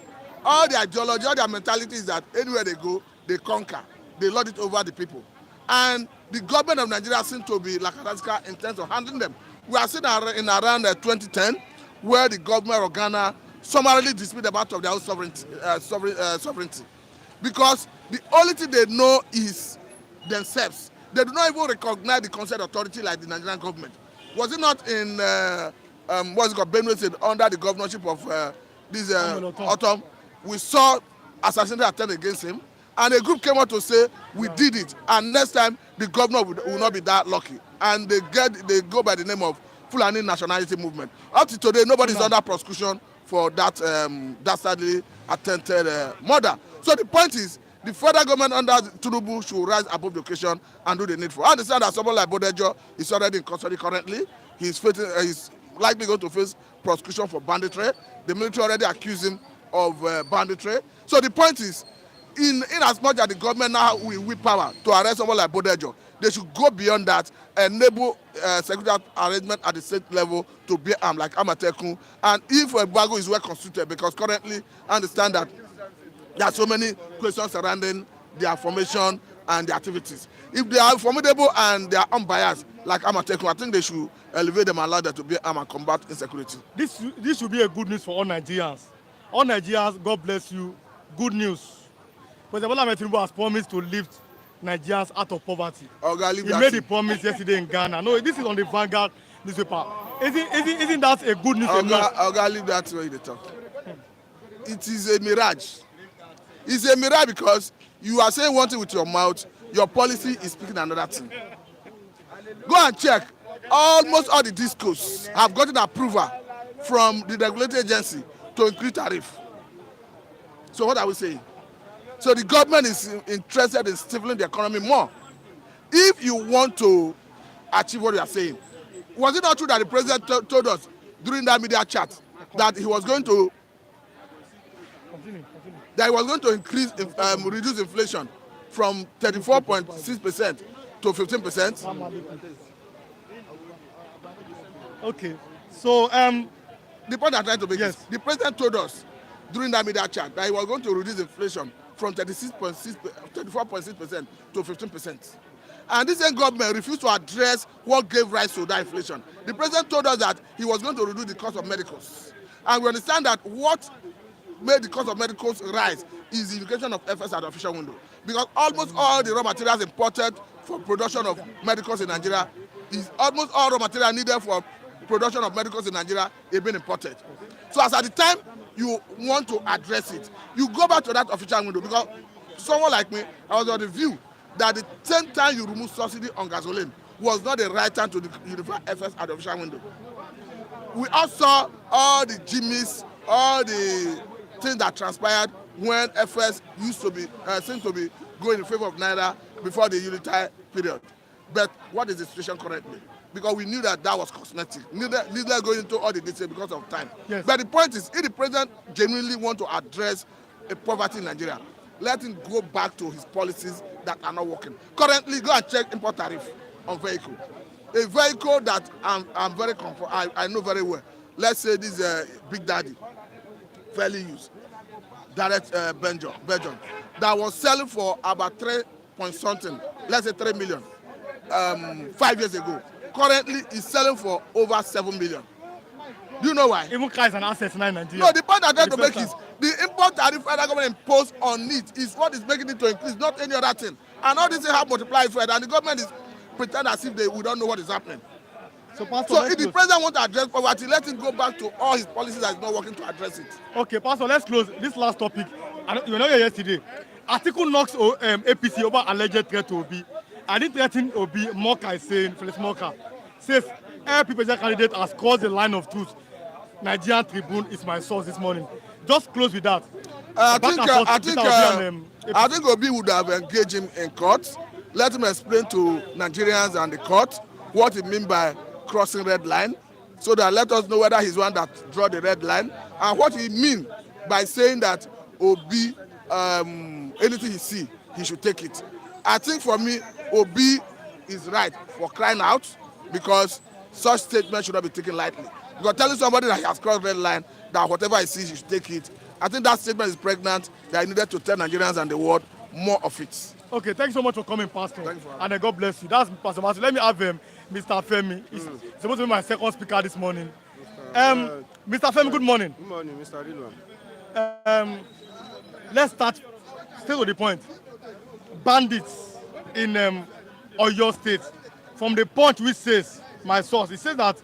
[SPEAKER 5] All their ideology, all their mentality is that anywhere they go, they conquer. They lord it over the people. And the government of Nigeria seems to be lackadaisical in terms of handling them. We are seeing in around 2010, where the government of Ghana summarily dismissed the matter of their own sovereignty. Because the only thing they know is themselves. They do not even recognize the concerned authority like the Nigerian government. Was it not in Benue State under the governorship of this autumn? We saw assassination attempt against him, and a group came out to say we did it, and next time the governor will not be that lucky. And they go by the name of Fulani Nationality Movement. Up to today, nobody is under prosecution for that dastardly attempted murder. So the point is, the federal government under Tinubu should rise above the occasion and do the needful. I understand that someone like Bodejo is already in custody currently. He's likely going to face prosecution for banditry. The military already accused him of banditry. So the point is, in as much as the government now will whip power to arrest someone like Bodejo, they should go beyond that, enable security arrangement at the state level to be armed like Amotekun. And if Bago is well constituted, because currently I understand that there are so many questions surrounding their formation and their activities. If they are formidable and they are unbiased like Amotekun, I think they should elevate them and allow them to be armed and combat insecurity.
[SPEAKER 1] This should be a good news for all Nigerians. All Nigerians, God bless you. Good news. President Bola Ahmed Tinubu has promised to lift Nigerians out of poverty. He made the promise yesterday in Ghana. No, this is on the Vanguard newspaper. Isn't that a good news?
[SPEAKER 5] I'll leave that where you talk. It is a mirage. It's a mirage because you are saying one thing with your mouth, your policy is speaking another thing. Go and check. Almost all the discos have gotten approval from the regulatory agency to increase tariff. So what are we saying? So the government is interested in stifling the economy more. If you want to achieve what you are saying, was it not true that the president told us during that media chat that he was going to reduce inflation from 34.6% to 15%?
[SPEAKER 1] Okay. So
[SPEAKER 5] the point I'm trying to make
[SPEAKER 1] yes.
[SPEAKER 5] is the president told us during that media chat that he was going to reduce inflation from 34.6% to 15%. And this same government refused to address what gave rise to that inflation. The president told us that he was going to reduce the cost of medicals. And we understand that what made the cost of medicals rise is the indication of FS at the official window. Because almost all the raw materials imported for production of medicals in Nigeria is almost all raw material needed for production of medicals in Nigeria is being imported. So as at the time you want to address it, you go back to that official window, because someone like me, I was on the view that the same time you remove subsidy on gasoline was not the right time to unify FS at the official window. We all saw all the jimmies, all the things that transpired when FS used to be seemed to be going in favor of Naira before the unitary period. But what is the situation currently? Because we knew that was cosmetic. Neither going into all the details because of time.
[SPEAKER 1] Yes.
[SPEAKER 5] But the point is, if the president genuinely want to address poverty in Nigeria, let him go back to his policies that are not working. Currently, go and check import tariff on vehicle. A vehicle that I'm very comfortable, I know very well. Let's say this Big Daddy, fairly used, direct Belgium, that was selling for about 3 point something, let's say 3 million, 5 years ago. Currently, is selling for over 7 million. Do you know why?
[SPEAKER 1] Even car is an asset now in Nigeria.
[SPEAKER 5] No, the point I'm trying to make is the import tariff federal government imposed on it is what is making it to increase, not any other thing. And all this have multiplied further, and the government is pretend as if we don't know what is happening.
[SPEAKER 1] So, Pastor,
[SPEAKER 5] So if the president wants to address poverty, let him go back to all his policies that is not working to address it.
[SPEAKER 1] Okay, Pastor, let's close this last topic. You were not here yesterday. Article knocks APC over alleged threat to Obi. I didn't threaten Obi. Moka is saying, Felix Moka says, every presidential candidate has crossed the line of truth. Nigerian Tribune is my source this morning. Just close with that.
[SPEAKER 5] I think Obi would have engaged him in court. Let him explain to Nigerians and the court what he means by crossing red line, so that let us know whether he's one that draw the red line, and what he means by saying that Obi, anything he see, he should take it. I think for me, Obi is right for crying out, because such statements should not be taken lightly. Because telling somebody that he has crossed red line, that whatever he sees, he should take it, I think that statement is pregnant. That I needed to tell Nigerians and the world more of it.
[SPEAKER 1] Okay, thank you so much for coming, Pastor.
[SPEAKER 5] Thank you for
[SPEAKER 1] and God bless you. That's Pastor Matthew. Let me have Mr. Femi. He's supposed to be my second speaker this morning. Mr. Femi, good morning.
[SPEAKER 6] Good morning, Mr. Rilwan.
[SPEAKER 1] Let's start straight to the point. Bandits in Oyo State, from the point which says, my source, it says that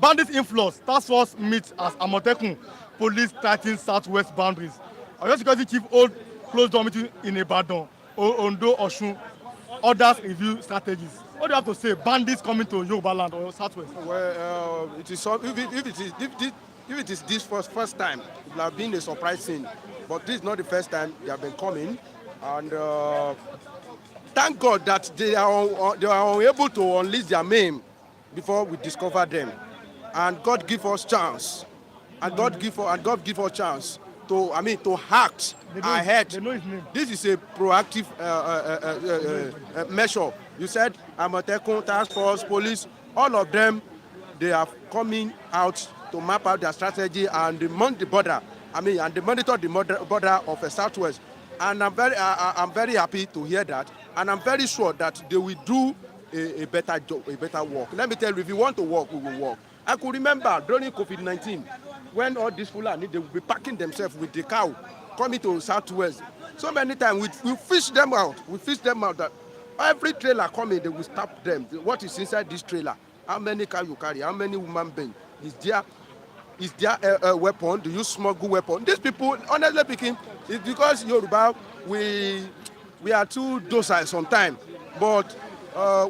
[SPEAKER 1] bandits influence task force meets as Amotekun police tightening southwest boundaries. Oyo Security Chief hold closed door meeting in Ibadan, Ondo, Osun. Others review strategies. What do you have to say? Bandits coming to Yoruba land or southwest?
[SPEAKER 6] Well, it is if it is this first time, it will have been a surprise thing. But this is not the first time they have been coming, and thank God that they are unable to unleash their maim before we discover them. And God give us chance, and God give us chance to act ahead.
[SPEAKER 1] They know his name.
[SPEAKER 6] This is a proactive measure. You said Amotekun, task force, police, all of them, they are coming out to map out their strategy and monitor the border. And they monitor the border of the southwest. And I'm very happy to hear that. And I'm very sure that they will do a better job, a better work. Let me tell you, if you want to work, we will work. I could remember during COVID-19, when all these Fulani, they will be packing themselves with the cow, coming to southwest. So many times we fish them out. That every trailer coming, they will stop them. What is inside this trailer? How many cow you carry? How many women being? Is there a weapon? Do you smuggle weapon? These people, honestly speaking, it's because Yoruba, we are too docile sometimes. But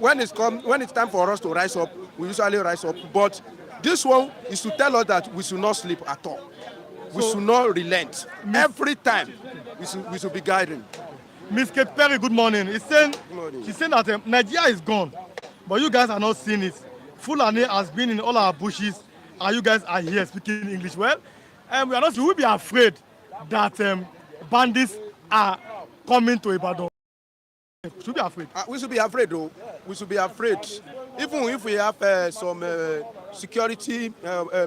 [SPEAKER 6] when it's time for us to rise up, we usually rise up. But this one is to tell us that we should not sleep at all. We should not relent. Every time, we should be guiding.
[SPEAKER 1] Ms. Kate Perry, good morning. She's saying that Nigeria is gone, but you guys are not seeing it. Fulani has been in all our bushes, and you guys are here speaking English well. We are not. You will be afraid that bandits are coming to Ibadan. Should be afraid.
[SPEAKER 6] We should be afraid, though. We should be afraid. Even if we have some security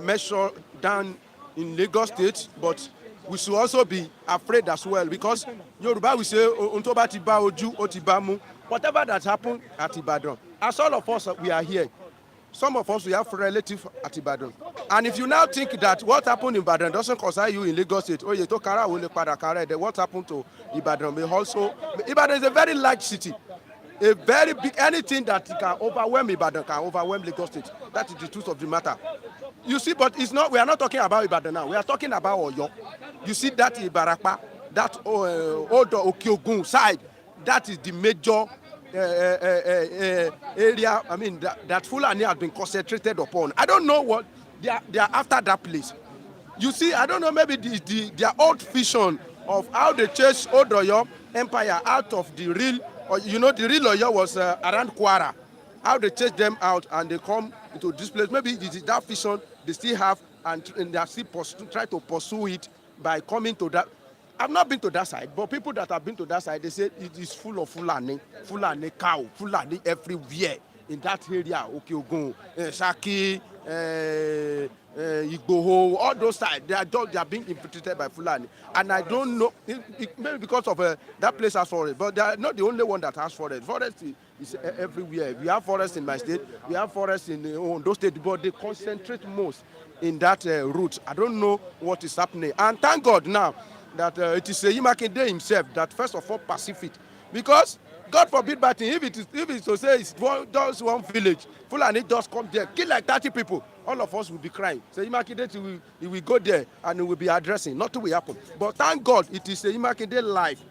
[SPEAKER 6] measure done in Lagos State, but we should also be afraid as well, because Yoruba will say, "Ontoba ti ba oju, o ti ba mu," whatever that happened at Ibadan, as all of us we are here, some of us we have relatives at Ibadan. And if you now think that what happened in Ibadan doesn't concern you in Lagos State, oh, you to Kara, then what happened to Ibadan may also. Ibadan is a very large city. A very big, anything that can overwhelm Ibadan can overwhelm Lagos State. That is the truth of the matter. You see, but it's not, we are not talking about Ibadan now. We are talking about Oyo. You see that Ibarapa, that old Okiogun side, that is the major area, I mean, that Fulani has been concentrated upon. I don't know what they are after that place. You see, I don't know, maybe their old vision of how they chased Old Oyo Empire out of the real, or, you know, the real Oyo was around Kwara. How they chase them out and they come into this place. Maybe it is that vision they still have, and they are still try to pursue it by coming to that. I've not been to that side, but people that have been to that side, they say it is full of Fulani cow, Fulani everywhere in that area. Okiogun, Saki, Igboho, all those sides, they are being infiltrated by Fulani. And I don't know, maybe because of that place has forest, but they are not the only one that has forest. Forest is everywhere. We have forest in my state, we have forest in Ondo State, but they concentrate most in that route. I don't know what is happening. And thank God now that it is Seyi Makinde himself that first of all perceive it. Because God forbid bad thing, if it is to say it's just one village, Fulani just come there, kill like 30 people, all of us will be crying. Seyi Makinde, he will go there and he will be addressing. Nothing will happen. But thank God it is Seyi Makinde's life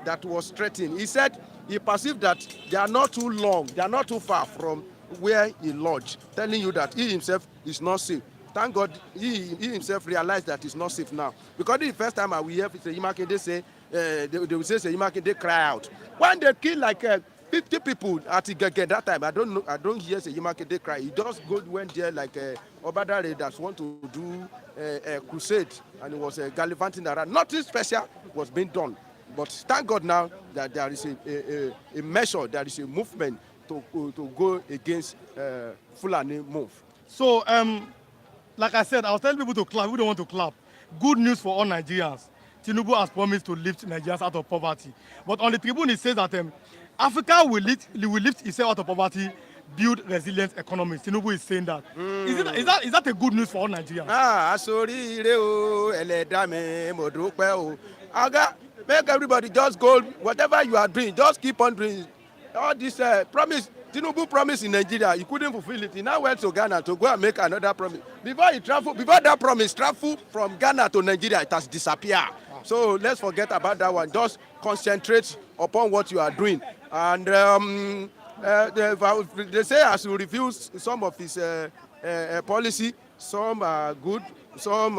[SPEAKER 6] that was threatened. He said he perceived that they are not too long, they are not too far from where he lodged, telling you that he himself is not safe. Thank God he himself realized that it's not safe now. Because the first time I will hear Seyi Makinde say, they will say Seyi Makinde cry out. When they kill like 50 people at Igege that time, I don't hear Seyi Makinde cry. He just went there like Obadare that want to do a crusade, and it was gallivanting around. Nothing special was being done. But thank God now that there is a measure, there is a movement to go against Fulani move.
[SPEAKER 1] So, like I said, I was telling people to clap. We don't want to clap. Good news for all Nigerians. Tinubu has promised to lift Nigerians out of poverty. But on the tribune, he says that Africa will lift itself out of poverty, build resilient economies. Tinubu is saying that. Is that a good news for all Nigerians?
[SPEAKER 6] Sorry, make everybody just go, whatever you are doing, just keep on doing. All this promise, Tinubu promise in Nigeria, he couldn't fulfill it. He now went to Ghana to go and make another promise. Before that promise travel from Ghana to Nigeria, it has disappeared. So let's forget about that one. Just concentrate upon what you are doing. And they say as you review some of his policy, some are good, some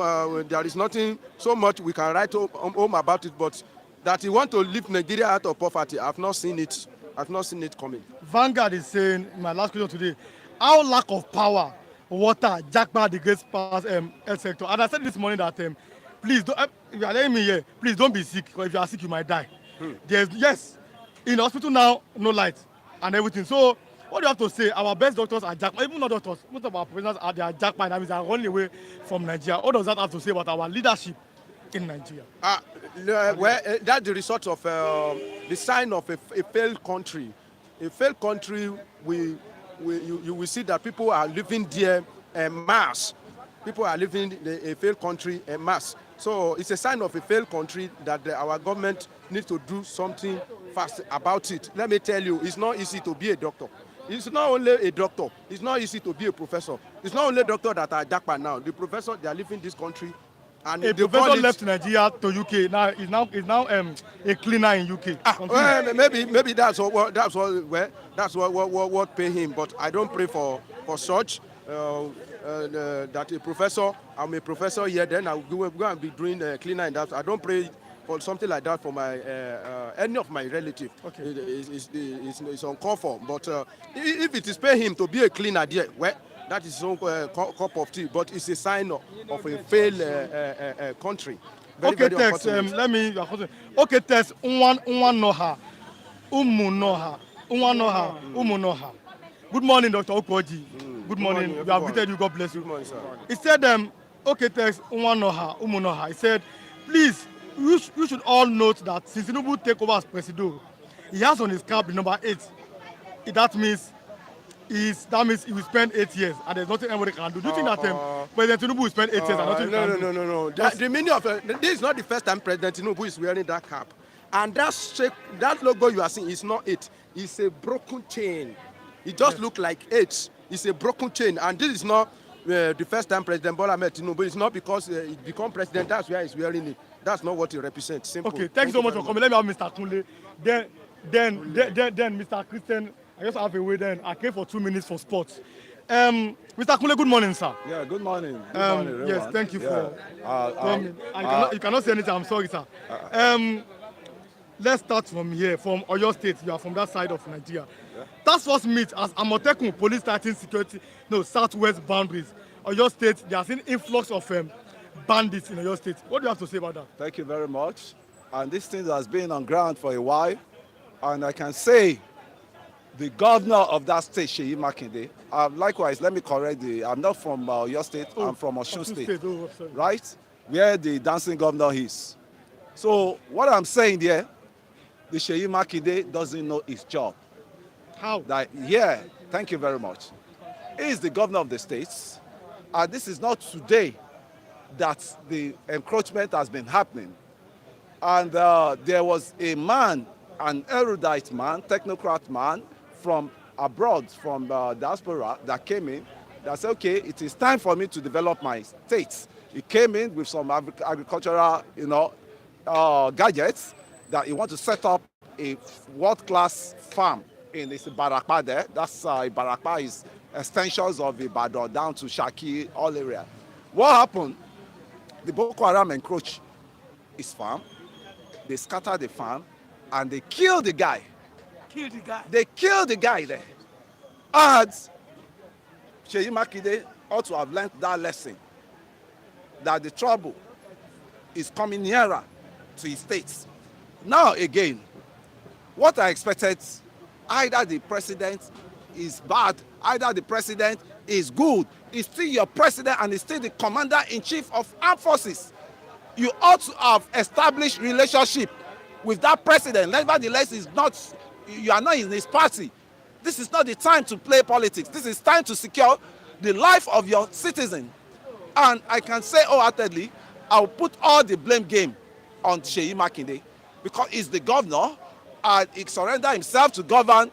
[SPEAKER 6] there is nothing so much we can write home about it, but that he want to lift Nigeria out of poverty, I've not seen it. I've not seen it coming.
[SPEAKER 1] Vanguard is saying, in my last question today, our lack of power, water, jackpot the great health sector. And I said this morning that, please, don't, if you are letting me here, please don't be sick, because if you are sick, you might die. Yes, in the hospital now, no light and everything. So, what do you have to say? Our best doctors are jackpot, even not doctors, most of our professionals are jackpot, that means they are running away from Nigeria. What does that have to say about our leadership in Nigeria?
[SPEAKER 6] That's the result of the sign of a failed country. A failed country, you will see that people are living there en masse. People are living in a failed country en masse. So it's a sign of a failed country that our government needs to do something fast about it. Let me tell you, it's not easy to be a doctor. It's not only a doctor. It's not easy to be a professor. It's not only doctors that are jackpot now. The professors, they are leaving this country. And
[SPEAKER 1] a professor left Nigeria to UK. Now he's now a cleaner in UK.
[SPEAKER 6] Well, maybe that's what pay him. But I don't pray for such. That a professor, I'm a professor here. Then I will go and be doing cleaner in that. I don't pray for something like that for my any of my relatives. Okay. It's uncalled for. But if it is pay him to be a cleaner there, well, that is his own cup of tea. But it's a sign of a failed country. Very,
[SPEAKER 1] okay,
[SPEAKER 6] very
[SPEAKER 1] Tex. Let me. Okay, Tex. Unwanoha, umunoha, umunoha. Good morning, Dr. Okoji. Good morning. We have greeted you. God bless you.
[SPEAKER 6] Good morning, sir.
[SPEAKER 1] He said, okay, Tex. Unwanoha, umunoha. He said, please, you should all note that since Tinubu take over as president, He has on his cap the number 8. That means he will spend 8 years and there's nothing anybody can do. Do you think that President Tinubu will spend 8 years and nothing
[SPEAKER 6] no,
[SPEAKER 1] can
[SPEAKER 6] no,
[SPEAKER 1] do?
[SPEAKER 6] no, no, no. The meaning of this is not the first time President Tinubu is wearing that cap. And that logo you are seeing is not it. It's a broken chain. It just looks like H. It's a broken chain. And this is not the first time President Bola Ahmed Tinubu. It's not because he become president, that's why he's wearing it. That's not what he represents. Simple.
[SPEAKER 1] Okay, thank you so much for coming. Let me have Mr. Kunle. Then Mr. Christian, I just have a way then. I came for 2 minutes for sports. Mr. Kunle, good morning, sir.
[SPEAKER 7] Yeah, good morning. Good morning, everyone.
[SPEAKER 1] Yes, thank you for coming. You cannot say anything, I'm sorry, sir. Let's start from here, from Oyo State. You are from that side of Nigeria. Yeah. Task force meet as Amotekun police starting security, southwest boundaries. Oyo State, they are seeing influx of bandits in Oyo State. What do you have to say about that?
[SPEAKER 7] Thank you very much. And this thing has been on ground for a while. And I can say the governor of that state, Seyi Makinde, likewise, let me correct I'm not from Oyo State, I'm from Osun State, right? Where the dancing governor is. So what I'm saying there, the Seyi Makinde doesn't know his job.
[SPEAKER 1] How?
[SPEAKER 7] Thank you very much. He is the governor of the states, and this is not today that the encroachment has been happening. And there was a man, an erudite man, technocrat man from abroad, from diaspora, that came in, that said, okay, it is time for me to develop my state. He came in with some agricultural, gadgets that he wants to set up a world-class farm in this Ibarakpa there. That's Ibarakpa is extensions of Ibadan down to Shaki, all area. What happened? The Boko Haram encroached his farm. They scattered the farm and they killed the guy. They killed the guy there. And Seyi Makinde ought to have learned that lesson, that the trouble is coming nearer to his states. Now again, what I expected, either the president is bad, either the president is good. He's still your president and he's still the commander-in-chief of armed forces. You ought to have established relationship with that president. Nevertheless, you are not in his party. This is not the time to play politics. This is time to secure the life of your citizen. And I can say wholeheartedly, I'll put all the blame game on Seyi Makinde because he's the governor and he surrendered himself to govern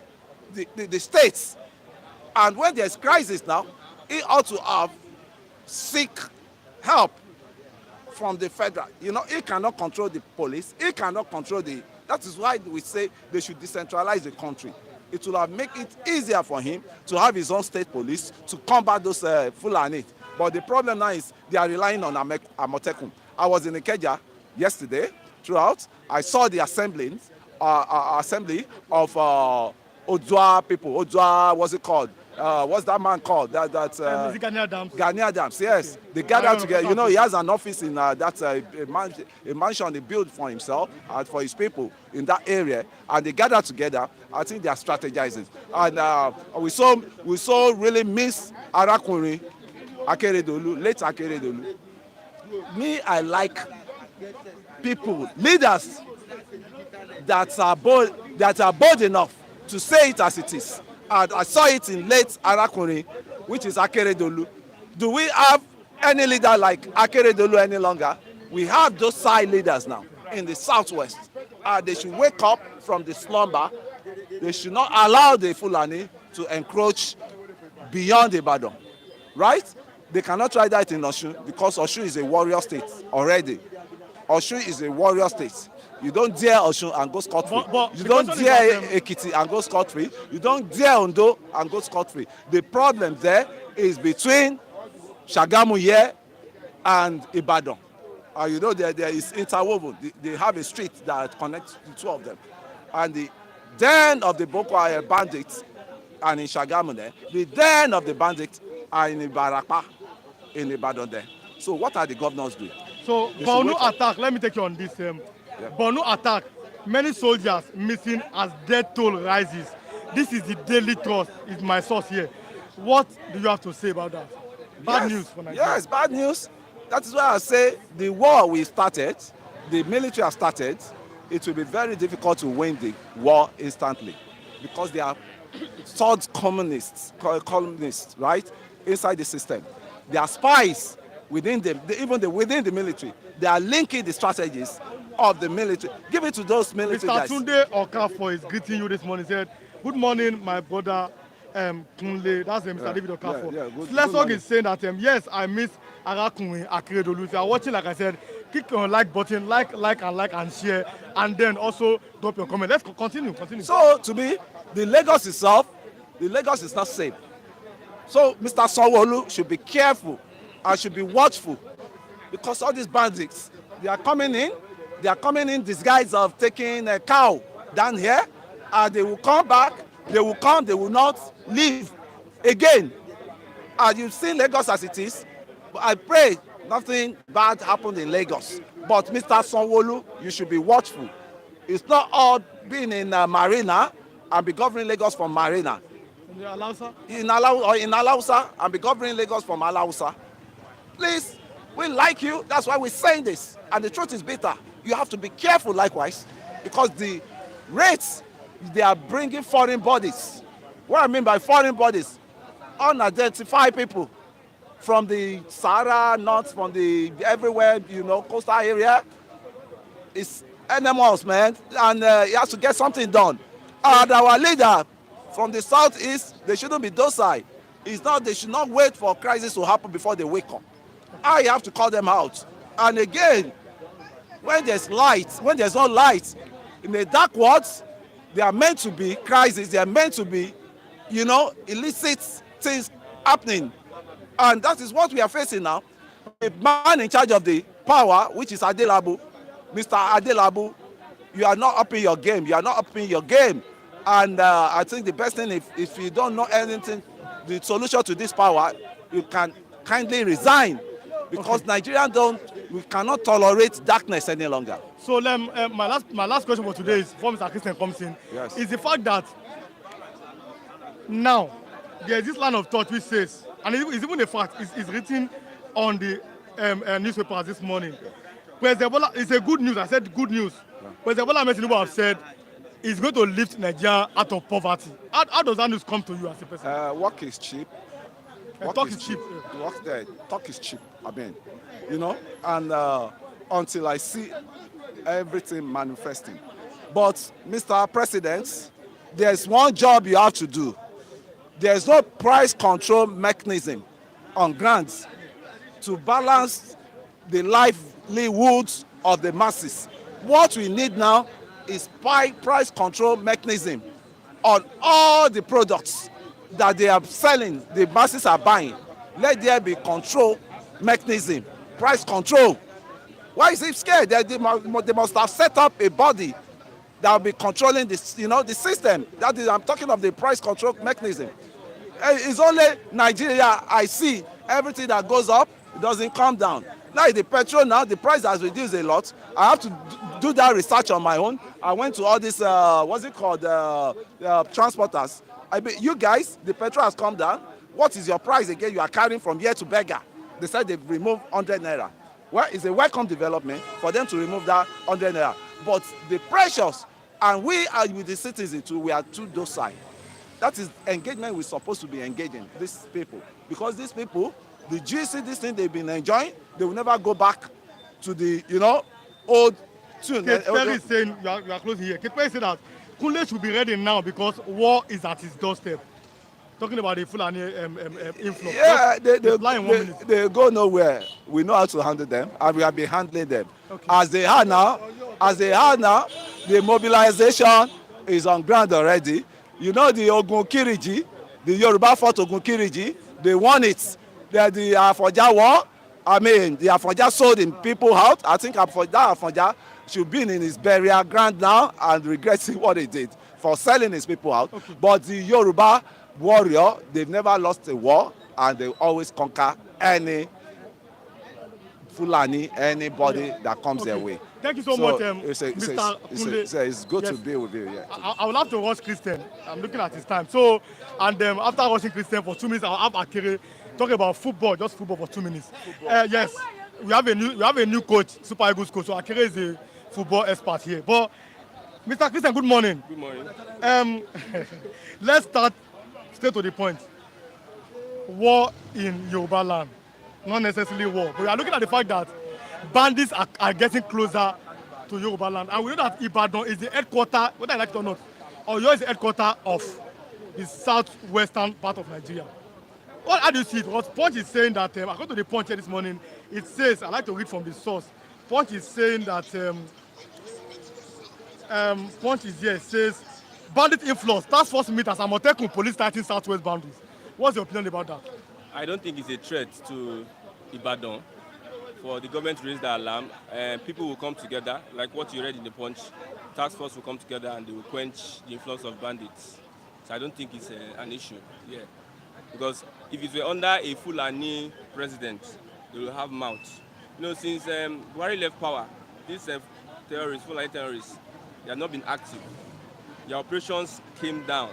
[SPEAKER 7] the states. And when there's crisis now, he ought to have seek help from the federal. He cannot control the police. He cannot control that is why we say they should decentralize the country. It will have make it easier for him to have his own state police to combat those Fulani. But the problem now is they are relying on Amotekun. I was in Ikeja yesterday throughout. I saw the assembly of Odua people. Odua, what's it called? What's that man called?
[SPEAKER 1] Ghanaian Dams.
[SPEAKER 7] Ghanaian Dams, yes. They gathered together. He has an office in a mansion he built for himself and for his people in that area. And they gathered together. I think they are strategizing. And we saw really miss Arakunrin Akeredolu, late Akeredolu. Me, I like people, leaders that are bold enough to say it as it is. And I saw it in late Arakunrin, which is Akeredolu. Do we have any leader like Akeredolu any longer? We have those side leaders now in the southwest. They should wake up from the slumber. They should not allow the Fulani to encroach beyond Ibadan, right? They cannot try that in Osun because Osun is a warrior state already. Osun is a warrior state. You don't dare Osun and go scot-free. You don't dare Ekiti and go scot-free. You don't dare Ondo and go scot-free. The problem there is between Shagamu here and Ibadan. There is interwoven. They have a street that connects the two of them. And the den of the Boko Haram bandits and in Shagamu there, the den of the bandits are in Ibarakpa, in Ibadan there. So what are the governors doing?
[SPEAKER 1] So Borno attack, let me take you on this. Borno attack, many soldiers missing as death toll rises. This is the daily trust, is my source here. What do you have to say about that? Bad news for Nigeria.
[SPEAKER 7] Yes, bad news. That is why I say the war we started, the military has started, it will be very difficult to win the war instantly because they are third columnists, right, inside the system. They are spies within them, within the military. They are linking the strategies of the military. Give it to those military
[SPEAKER 1] Mr.
[SPEAKER 7] guys.
[SPEAKER 1] Tunde Okafor is greeting you this morning. He said, "Good morning, my brother Kunle." That's Mr. David Okafor. Slesog is saying that yes, I miss Arakunwe Akeredolu. If you are watching, like I said, click on like button, like and share, and then also drop your comment. Let's continue.
[SPEAKER 7] So to me, the Lagos itself, the Lagos is not safe. So Mr. Sanwo-Olu should be careful and should be watchful because all these bandits, they are coming in disguise of taking a cow down here, and they will come back, they will not leave again. And you've seen Lagos as it is. I pray nothing bad happened in Lagos. But Mr. Sanwo-Olu, you should be watchful. It's not all being in Marina and be governing Lagos from Marina. In Alausa and be governing Lagos from Alausa. Please, we like you. That's why we're saying this. And the truth is bitter. You have to be careful likewise because the rates, they are bringing foreign bodies. What I mean by foreign bodies, unidentified people from the Sahara, not from the everywhere, coastal area. It's animals, man, and he has to get something done. And our leader from the southeast, they shouldn't be docile. They should not wait for crisis to happen before they wake up. I have to call them out. And again, when there's no light, in the dark words, they are meant to be crises. They are meant to be, illicit things happening. And that is what we are facing now. A man in charge of the power, which is Adelabu, Mr. Adelabu, you are not upping your game. And I think the best thing, if you don't know anything, the solution to this power, you can kindly resign. Because Nigerians we cannot tolerate darkness any longer.
[SPEAKER 1] So my last question for today is, before Mr. Christian comes in,
[SPEAKER 7] yes,
[SPEAKER 1] is the fact that now there is this line of thought which says, and it's even a fact, it's written on the newspapers this morning. President Bola, it's a good news. I said good news. President Bola Tinubu have said he's going to lift Nigeria out of poverty. How does that news come to you as a person?
[SPEAKER 7] Work is cheap.
[SPEAKER 1] Talk is cheap.
[SPEAKER 7] Talk is cheap. I mean, and until I see everything manifesting. But Mr. President, there's one job you have to do. There's no price control mechanism on grants to balance the livelihoods of the masses. What we need now is price control mechanism on all the products that they are selling, the masses are buying. Let there be control mechanism, price control. Why is he scared? They must have set up a body that will be controlling this, the system. That is, I'm talking of the price control mechanism. It's only Nigeria I see everything that goes up, it doesn't come down. Like the petrol now, the price has reduced a lot. I have to do that research on my own. I went to all these, transporters. You guys, the petrol has come down. What is your price again you are carrying from here to Beggar? They said they've removed 100 naira. Well, it's a welcome development for them to remove that 100 naira. But the pressures, and we are with the citizens too, we are too docile. That is engagement we're supposed to be engaging, these people. Because these people, the GC, this thing they've been enjoying, they will never go back to the, old tune.
[SPEAKER 1] Kate Perry is saying, you are closing here. Kate Perry said that Kunle should be ready now because war is at his doorstep. Talking about the Fulani influence.
[SPEAKER 7] Yeah, they go nowhere. We know how to handle them, and we have been handling them. Okay. As they are now, the mobilization is on ground already. The Ogun Kiriji, the Yoruba fought Ogun Kiriji, they won it. The Afonja war, the Afonja sold in people out. I think Afonja should be in his burial ground now and regretting what he did for selling his people out. Okay. But the Yoruba warrior, they've never lost a war, and they always conquer any Fulani, anybody that comes their way.
[SPEAKER 1] Thank you so much, Mr. Kunle.
[SPEAKER 7] It's good to be with you. Yeah.
[SPEAKER 1] I will have to watch Christian. I'm looking at his time. So, and after watching Christian for 2 minutes, I'll have Akere talk about football, just football for 2 minutes. Yes, we have a new coach, Super Eagles coach. So Akere is a football expert here. But Mr. Christian, good morning.
[SPEAKER 8] Good morning.
[SPEAKER 1] Let's start straight to the point. War in Yoruba land, not necessarily war, but we are looking at the fact that bandits are getting closer to Yoruba land, and we know that Ibadan is the headquarter, whether I like it or not, Oyo is the headquarter of the southwestern part of Nigeria. How do you see it? Because Punch is saying that, according to the Punch here this morning, it says, I like to read from the source, Punch is saying that, Punch is here, says, bandit influence, task force meet as Amotekun police tighten southwest boundaries. What's your opinion about that?
[SPEAKER 8] I don't think it's a threat to Ibadan for the government to raise the alarm. People will come together, like what you read in the Punch. Task force will come together and they will quench the influx of bandits. So I don't think it's an issue. Yeah. Because if it were under a Fulani president, they will have mouth. You know, since Buhari left power, these terrorists, Fulani terrorists, they have not been active. Their operations came down.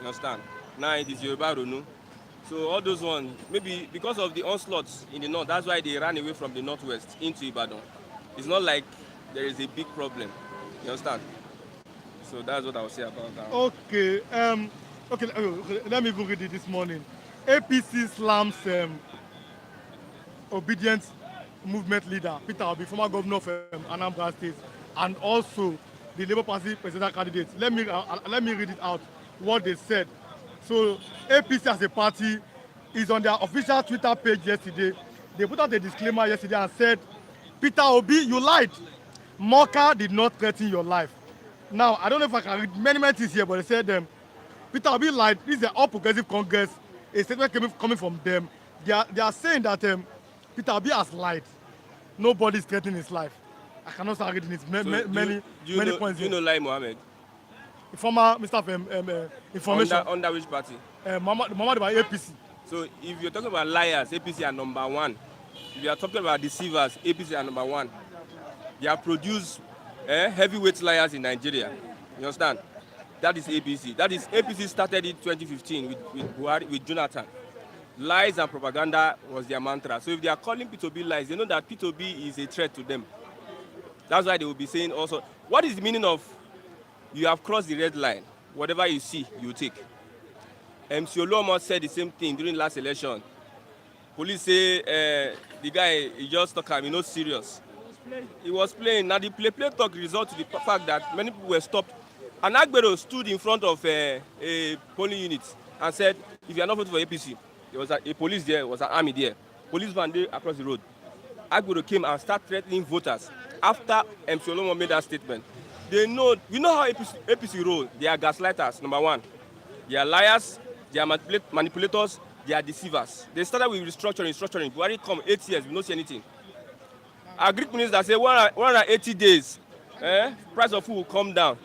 [SPEAKER 8] You understand? Now it is Yoruba Ronu. So all those ones, maybe because of the onslaughts in the north, that's why they ran away from the northwest into Ibadan. It's not like there is a big problem. You understand? So that's what I would say about that.
[SPEAKER 1] Okay. Okay. Let me even read it this morning. APC slams obedient movement leader Peter Obi, former governor of Anambra State, and also the Labour Party presidential candidate. Let me read it out. What they said. So APC as a party is on their official Twitter page yesterday. They put out a disclaimer yesterday and said, Peter Obi, you lied. Moka did not threaten your life. Now, I don't know if I can read many things here, but they said, Peter Obi lied. This is the All Progressive Congress. A statement coming from them. They are saying that Peter Obi has lied. Nobody is threatening his life. I cannot start reading it. Many points.
[SPEAKER 8] Do you know Lai Mohammed?
[SPEAKER 1] Former Minister of Information.
[SPEAKER 8] Under which party?
[SPEAKER 1] Muhammad by APC.
[SPEAKER 8] So if you're talking about liars, APC are number one. If you are talking about deceivers, APC are number one. They have produced heavyweight liars in Nigeria. You understand? That is APC. That is APC started in 2015 with Jonathan. Lies and propaganda was their mantra. So if they are calling P2B lies, they know that P2B is a threat to them. That's why they will be saying also, what is the meaning of you have crossed the red line? Whatever you see, you take. MC Oluomo said the same thing during last election. Police say the guy, he just talk him, he not serious. He was playing. Now the play talk result to the fact that many people were stopped. And Agbero stood in front of a polling unit and said, if you are not voting for APC, there was a police there, was an army there. Police van there across the road. Agbero came and started threatening voters after MC Oluomo made that statement. They know, you know how APC roll. They are gaslighters, number one. They are liars, they are manipulators, they are deceivers. They started with restructuring. Buhari come 8 years, we don't see anything. Our Greek minister say 180 days, price of food will come down.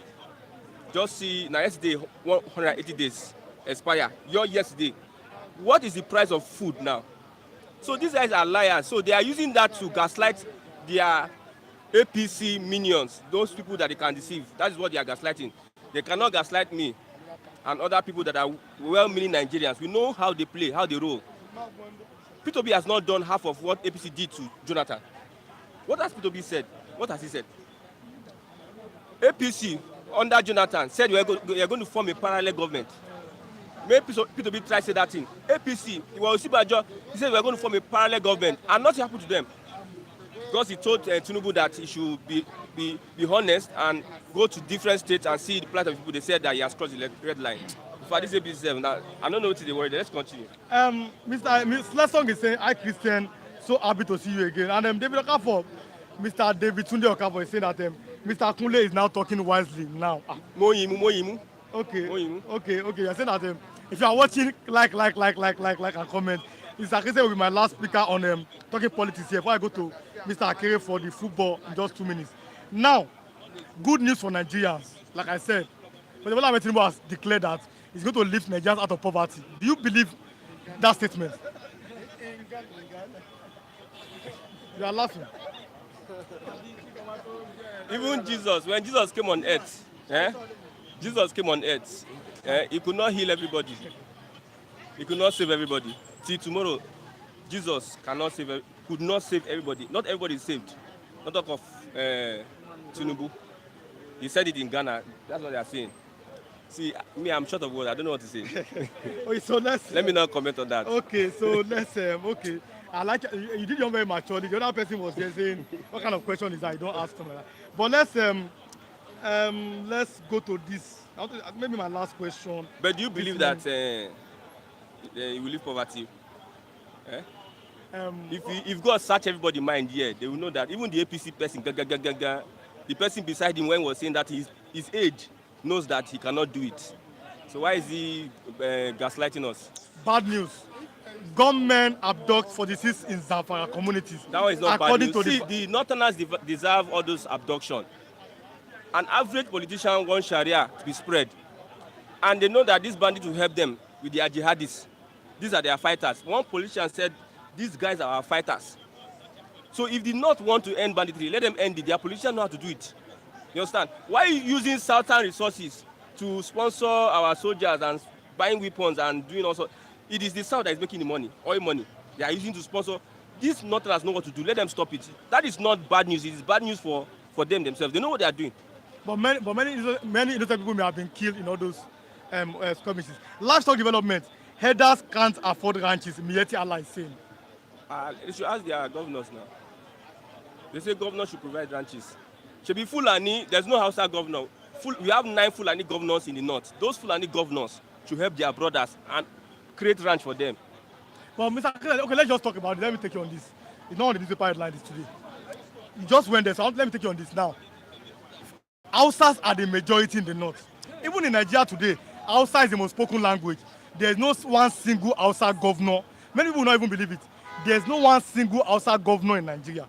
[SPEAKER 8] Just see, now yesterday, 180 days expire. Yesterday. What is the price of food now? So these guys are liars. So they are using that to gaslight their APC minions, those people that they can deceive. That is what they are gaslighting. They cannot gaslight me and other people that are well-meaning Nigerians. We know how they play, how they roll. P2B has not done half of what APC did to Jonathan. What has P2B said? What has he said? APC, under Jonathan, said we are going to form a parallel government. Maybe P2B tried to say that thing. APC, he said we are going to form a parallel government, and nothing happened to them. Because he told Tinubu that he should be honest and go to different states and see the plight of people. They said that he has crossed the red line. For this APC, now, I don't know what they worry. Let's continue.
[SPEAKER 1] Mr. Lesson is saying, hi Christian, so happy to see you again. And David Okafor, Mr. David Tunde Okafor is saying that Mr. Kunle is now talking wisely now.
[SPEAKER 8] Moyimu.
[SPEAKER 1] Okay. You're saying that if you are watching, like and comment. Mr. Akese will be my last speaker on talking politics here before I go to Mr. Akere for the football in just 2 minutes. Now, good news for Nigerians. Like I said, President Bola Ahmed Tinubu has declared that he's going to lift Nigerians out of poverty. Do you believe that statement? You are laughing.
[SPEAKER 8] Even Jesus, when Jesus came on earth, he could not heal everybody. He could not save everybody. Till tomorrow, Jesus could not save everybody. Not everybody is saved. Not talk of Tinubu. He said it in Ghana. That's what they are saying. See, me, I'm short of words. I don't know what to say.
[SPEAKER 1] Okay, so let's.
[SPEAKER 8] Let me not comment on that.
[SPEAKER 1] Okay, so let's. Okay, I like you did your very maturely. The other person was just saying, "What kind of question is that? You don't ask them like that." But let's go to this. Maybe my last question.
[SPEAKER 8] But do you believe that you will leave poverty? Eh? If God search everybody's mind here, they will know that even the APC person, the person beside him when was saying that his age knows that he cannot do it. So why is he gaslighting us?
[SPEAKER 1] Bad news. Gunmen abduct 46 in Zamfara communities.
[SPEAKER 8] That one is not bad
[SPEAKER 1] According
[SPEAKER 8] news.
[SPEAKER 1] to
[SPEAKER 8] See, the Northerners deserve all those abduction. An average politician wants Sharia to be spread. And they know that this bandit will help them with their jihadists. These are their fighters. One politician said, these guys are our fighters. So if they not want to end banditry, let them end it. Their politicians know how to do it. You understand? Why are you using southern resources to sponsor our soldiers and buying weapons and doing also? It is the South that is making the money, oil money. They are using to sponsor. These Northerners know what to do. Let them stop it. That is not bad news. It is bad news for them themselves. They know what they are doing.
[SPEAKER 1] But many innocent people may have been killed in all those skirmishes. Livestock development. Herders can't afford ranches. Mieti Allah is saying.
[SPEAKER 8] They should ask their governors now. They say governors should provide ranches. Should be Fulani. There's no Hausa governor. We have 9 Fulani governors in the north. Those Fulani governors should help their brothers and create ranch for them.
[SPEAKER 1] Well, Mr. Akele, okay, let's just talk about it. Let me take you on this. It's not on the newspaper headline this today. You just went there, so let me take you on this now. Hausas are the majority in the north. Even in Nigeria today, Hausa is the most spoken language. There's no one single Hausa governor. Many people don't even believe it. There's no one single Hausa governor in Nigeria.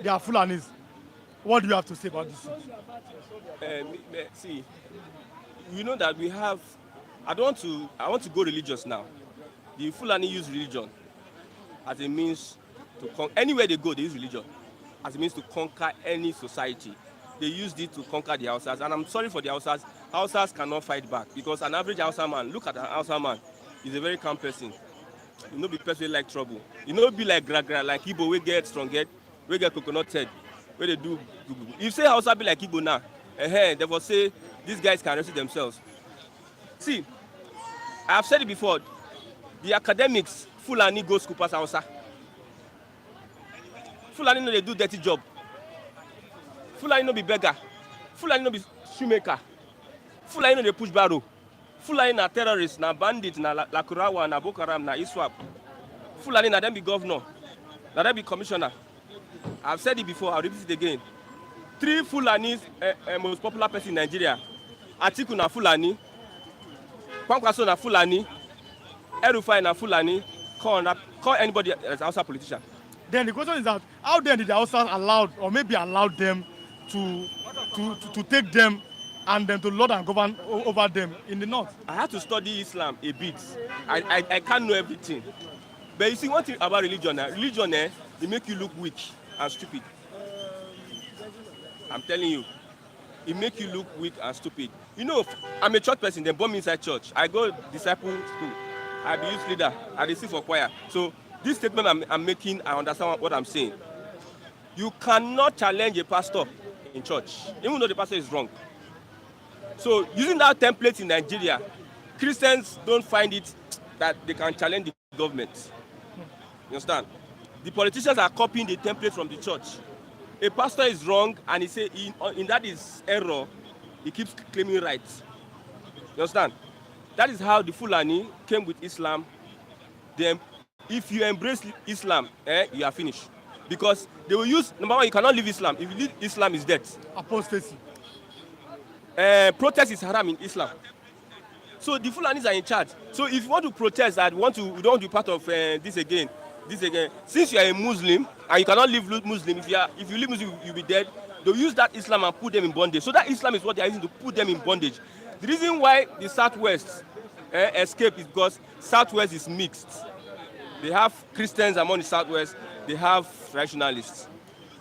[SPEAKER 1] They are Fulanis. What do you have to say about this?
[SPEAKER 8] See, you know that we have. I want to go religious now. The Fulani use religion as a means to anywhere they go, they use religion as a means to conquer any society. They used it to conquer the Hausas, and I'm sorry for the Hausas. Hausas cannot fight back because an average Hausa man, look at an Hausa man, he's a very calm person. You know, be person like trouble. You know, be like gra like Igbo, we get strong head, we get coconut head, where they do. If you say Hausa be like Igbo now, they will say these guys can rescue themselves. See, I have said it before. The academics, Fulani go school pass Hausa. Fulani know they do dirty job. Fulani no be beggar. Fulani no be shoemaker. Fulani no they push barrow. Fulani na terrorist, na bandit, na lakurawa, na Boko Haram, na ISWAP. Fulani na them be governor. Na them be commissioner. I've said it before, I'll repeat it again. 3 Fulanis, most popular person in Nigeria. Atiku na Fulani. Kwankwaso na Fulani. Erufai na Fulani. Call anybody as a Hausa politician.
[SPEAKER 1] Then the question is that how then did the Hausas allowed or maybe allowed them to take them and then to lord and govern over them in the north?
[SPEAKER 8] I had to study Islam a bit. I can't know everything. But you see, one thing about religion, it make you look weak and stupid. I'm telling you, it make you look weak and stupid. You know, I'm a church person, they born me inside church. I go disciple school. I be youth leader. I receive for choir. So this statement I'm making, I understand what I'm saying. You cannot challenge a pastor in church, even though the pastor is wrong. So using that template in Nigeria, Christians don't find it that they can challenge the government. You understand? The politicians are copying the template from the church. A pastor is wrong, and he say in that is error, he keeps claiming rights. You understand? That is how the Fulani came with Islam. Then, if you embrace Islam, you are finished. Because they will use, number one, you cannot leave Islam. If you leave Islam, is death.
[SPEAKER 1] Apostasy.
[SPEAKER 8] Protest is haram in Islam. So the Fulanis are in charge. So if you want to protest that you don't want to be part of this again, since you are a Muslim and you cannot live Muslim, if you live Muslim, you'll be dead. They'll use that Islam and put them in bondage. So that Islam is what they are using to put them in bondage. The reason why the Southwest escape is because Southwest is mixed. They have Christians among the Southwest. They have traditionalists.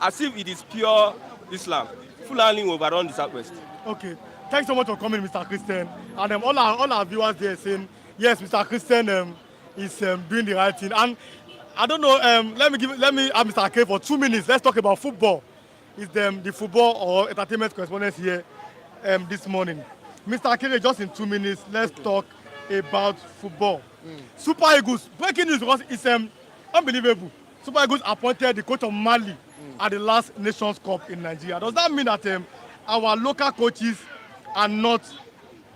[SPEAKER 8] As if it is pure Islam. Fulani will overrun the Southwest.
[SPEAKER 1] Okay. Thanks so much for coming, Mr. Christian. And all our viewers there saying, yes, Mr. Christian is doing the right thing. And I don't know, let me have Mr. K for 2 minutes. Let's talk about football. is the football or entertainment correspondent here this morning. Mr. Akere, just in 2 minutes, let's talk about football. Super Eagles, breaking news because it's unbelievable. Super Eagles appointed the coach of Mali at the last Nations Cup in Nigeria. Does that mean that our local coaches are not,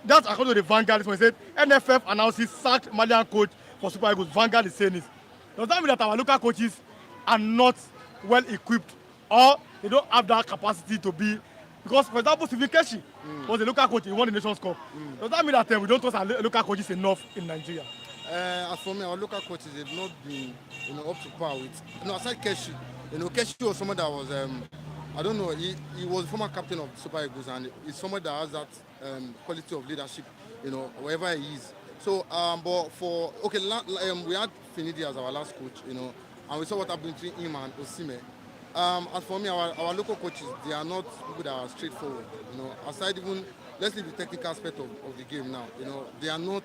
[SPEAKER 1] that's according to the Vanguard, when it said NFF announces sacked Malian coach for Super Eagles. Vanguard is saying this. Does that mean that our local coaches are not well equipped or they don't have that capacity to be? Because, for example, Stephen Keshi was a local coach, he won the Nations Cup. Does that mean that we don't trust our local coaches enough in Nigeria?
[SPEAKER 9] As for me, our local coaches have not been, up to par with. Aside Keshi, Keshi was someone that was, I don't know, he was former captain of the Super Eagles, and he's someone that has that quality of leadership, wherever he is. So, but for we had Finidi as our last coach, and we saw what happened between him and Osimhen. As for me, our local coaches, they are not people that are straightforward. Aside even, let's leave the technical aspect of the game now. They are not.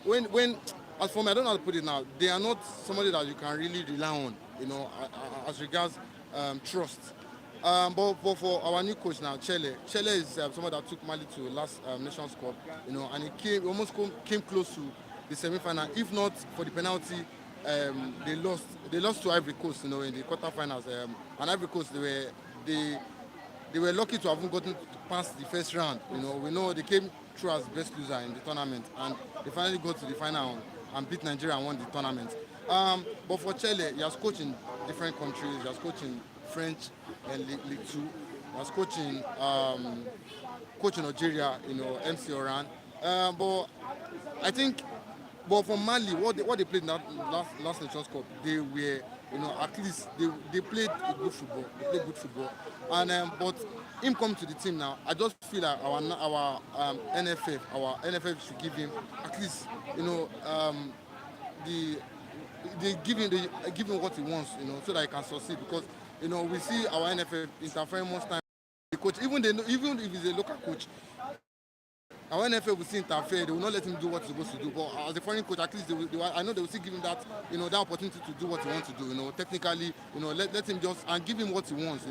[SPEAKER 9] When as for me, I don't know how to put it now. They are not somebody that you can really rely on. As regards trust. But for our new coach now, Chelle is someone that took Mali to last Nations Cup. And he almost came close to the semi-final. If not for the penalty, they lost to Ivory Coast, in the quarterfinals. And Ivory Coast, they were lucky to have gotten past the first round. We know they came through as best loser in the tournament, and they finally got to the final and beat Nigeria and won the tournament. But for Chelle, he has coached in different countries. He has coached in French and League 2. He was coaching Algeria, MC Oran. But I think, for Mali, what they played in that last Nations Cup, they were, at least they played a good football. They played good football. And but him coming to the team now, I just feel like our NFF should give him at least, they give him what he wants, so that he can succeed. Because we see our NFF interfering most time. The coach, even if he's a local coach, our NFF will still interfere. They will not let him do what he's supposed to do. But as a foreign coach, at least I know they will still give him that, that opportunity to do what he wants to do. Technically, let him just and give him what he wants.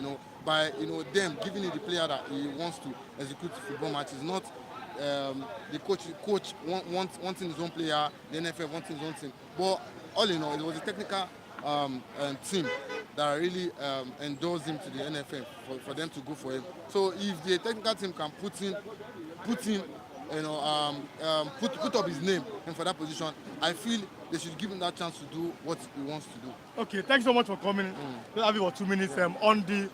[SPEAKER 9] By them giving him the player that he wants to execute football matches, not the coach wanting his own player, the NFF wanting his own team. But all in all, it was a technical team that really endorsed him to the NFF for them to go for him. So if the technical team can put him, put up his name and for that position, I feel they should give him that chance to do what he wants to do.
[SPEAKER 1] Okay, thanks so much for coming. Let's have you for 2 minutes on the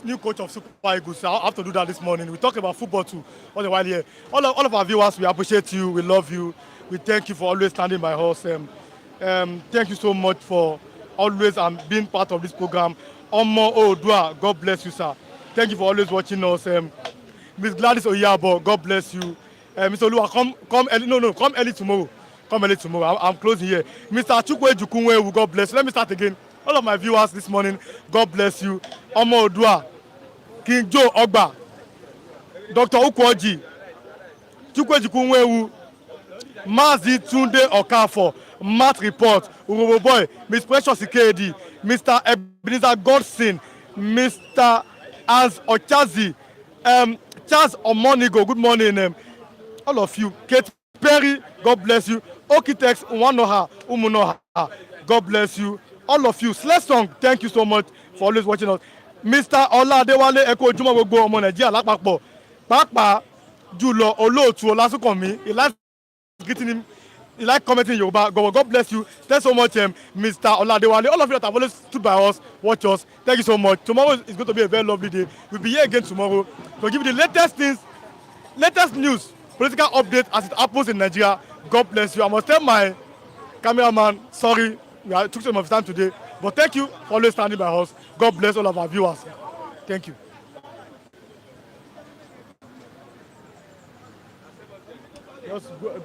[SPEAKER 1] new coach of Super Eagles. I have to do that this morning. We talked about football too all the while here. All of our viewers, we appreciate you. We love you. We thank you for always standing by us. Thank you so much for always being part of this program. Omo Odua, God bless you, sir. Thank you for always watching us. Miss Gladys Oyabo, God bless you. Mr. Olua, come early. No, come early tomorrow. Come early tomorrow. I'm closing here. Mr. Chukwe Jukunwe, God bless you. Let me start again. All of my viewers this morning, God bless you. Omo Odua, King Joe Ogba, Dr. Ukwoji, Chukwe Jukunwe, Mazi Tunde Okafo, Matt Report, Urobo Boy, Miss Precious Ikedi, Mr. Ebenezer Godson, Mr. Az Ochazi, Charles Omonigo, good morning, all of you. Kate Perry, God bless you. Okitex Wanoha, Umunoha, God bless you. All of you. Slesong, thank you so much for always watching us. Mr. Ola Adewale Eko Juma Gbogbo Ọmọ Nàìjíríà lápapọ̀. Pàápàá jùlọ olóòtú Ọlásùnkànmí. He likes greeting him. He likes commenting Yoruba. God bless you. Thanks so much, Mr. Ola Adewale. All of you that have always stood by us, watch us. Thank you so much. Tomorrow is going to be a very lovely day. We'll be here again tomorrow to give you the latest things, latest news, political updates as it happens in Nigeria. God bless you. I must tell my cameraman, sorry, I took some of his time today, but thank you for always standing by us. God bless all of our viewers. Thank you. Just go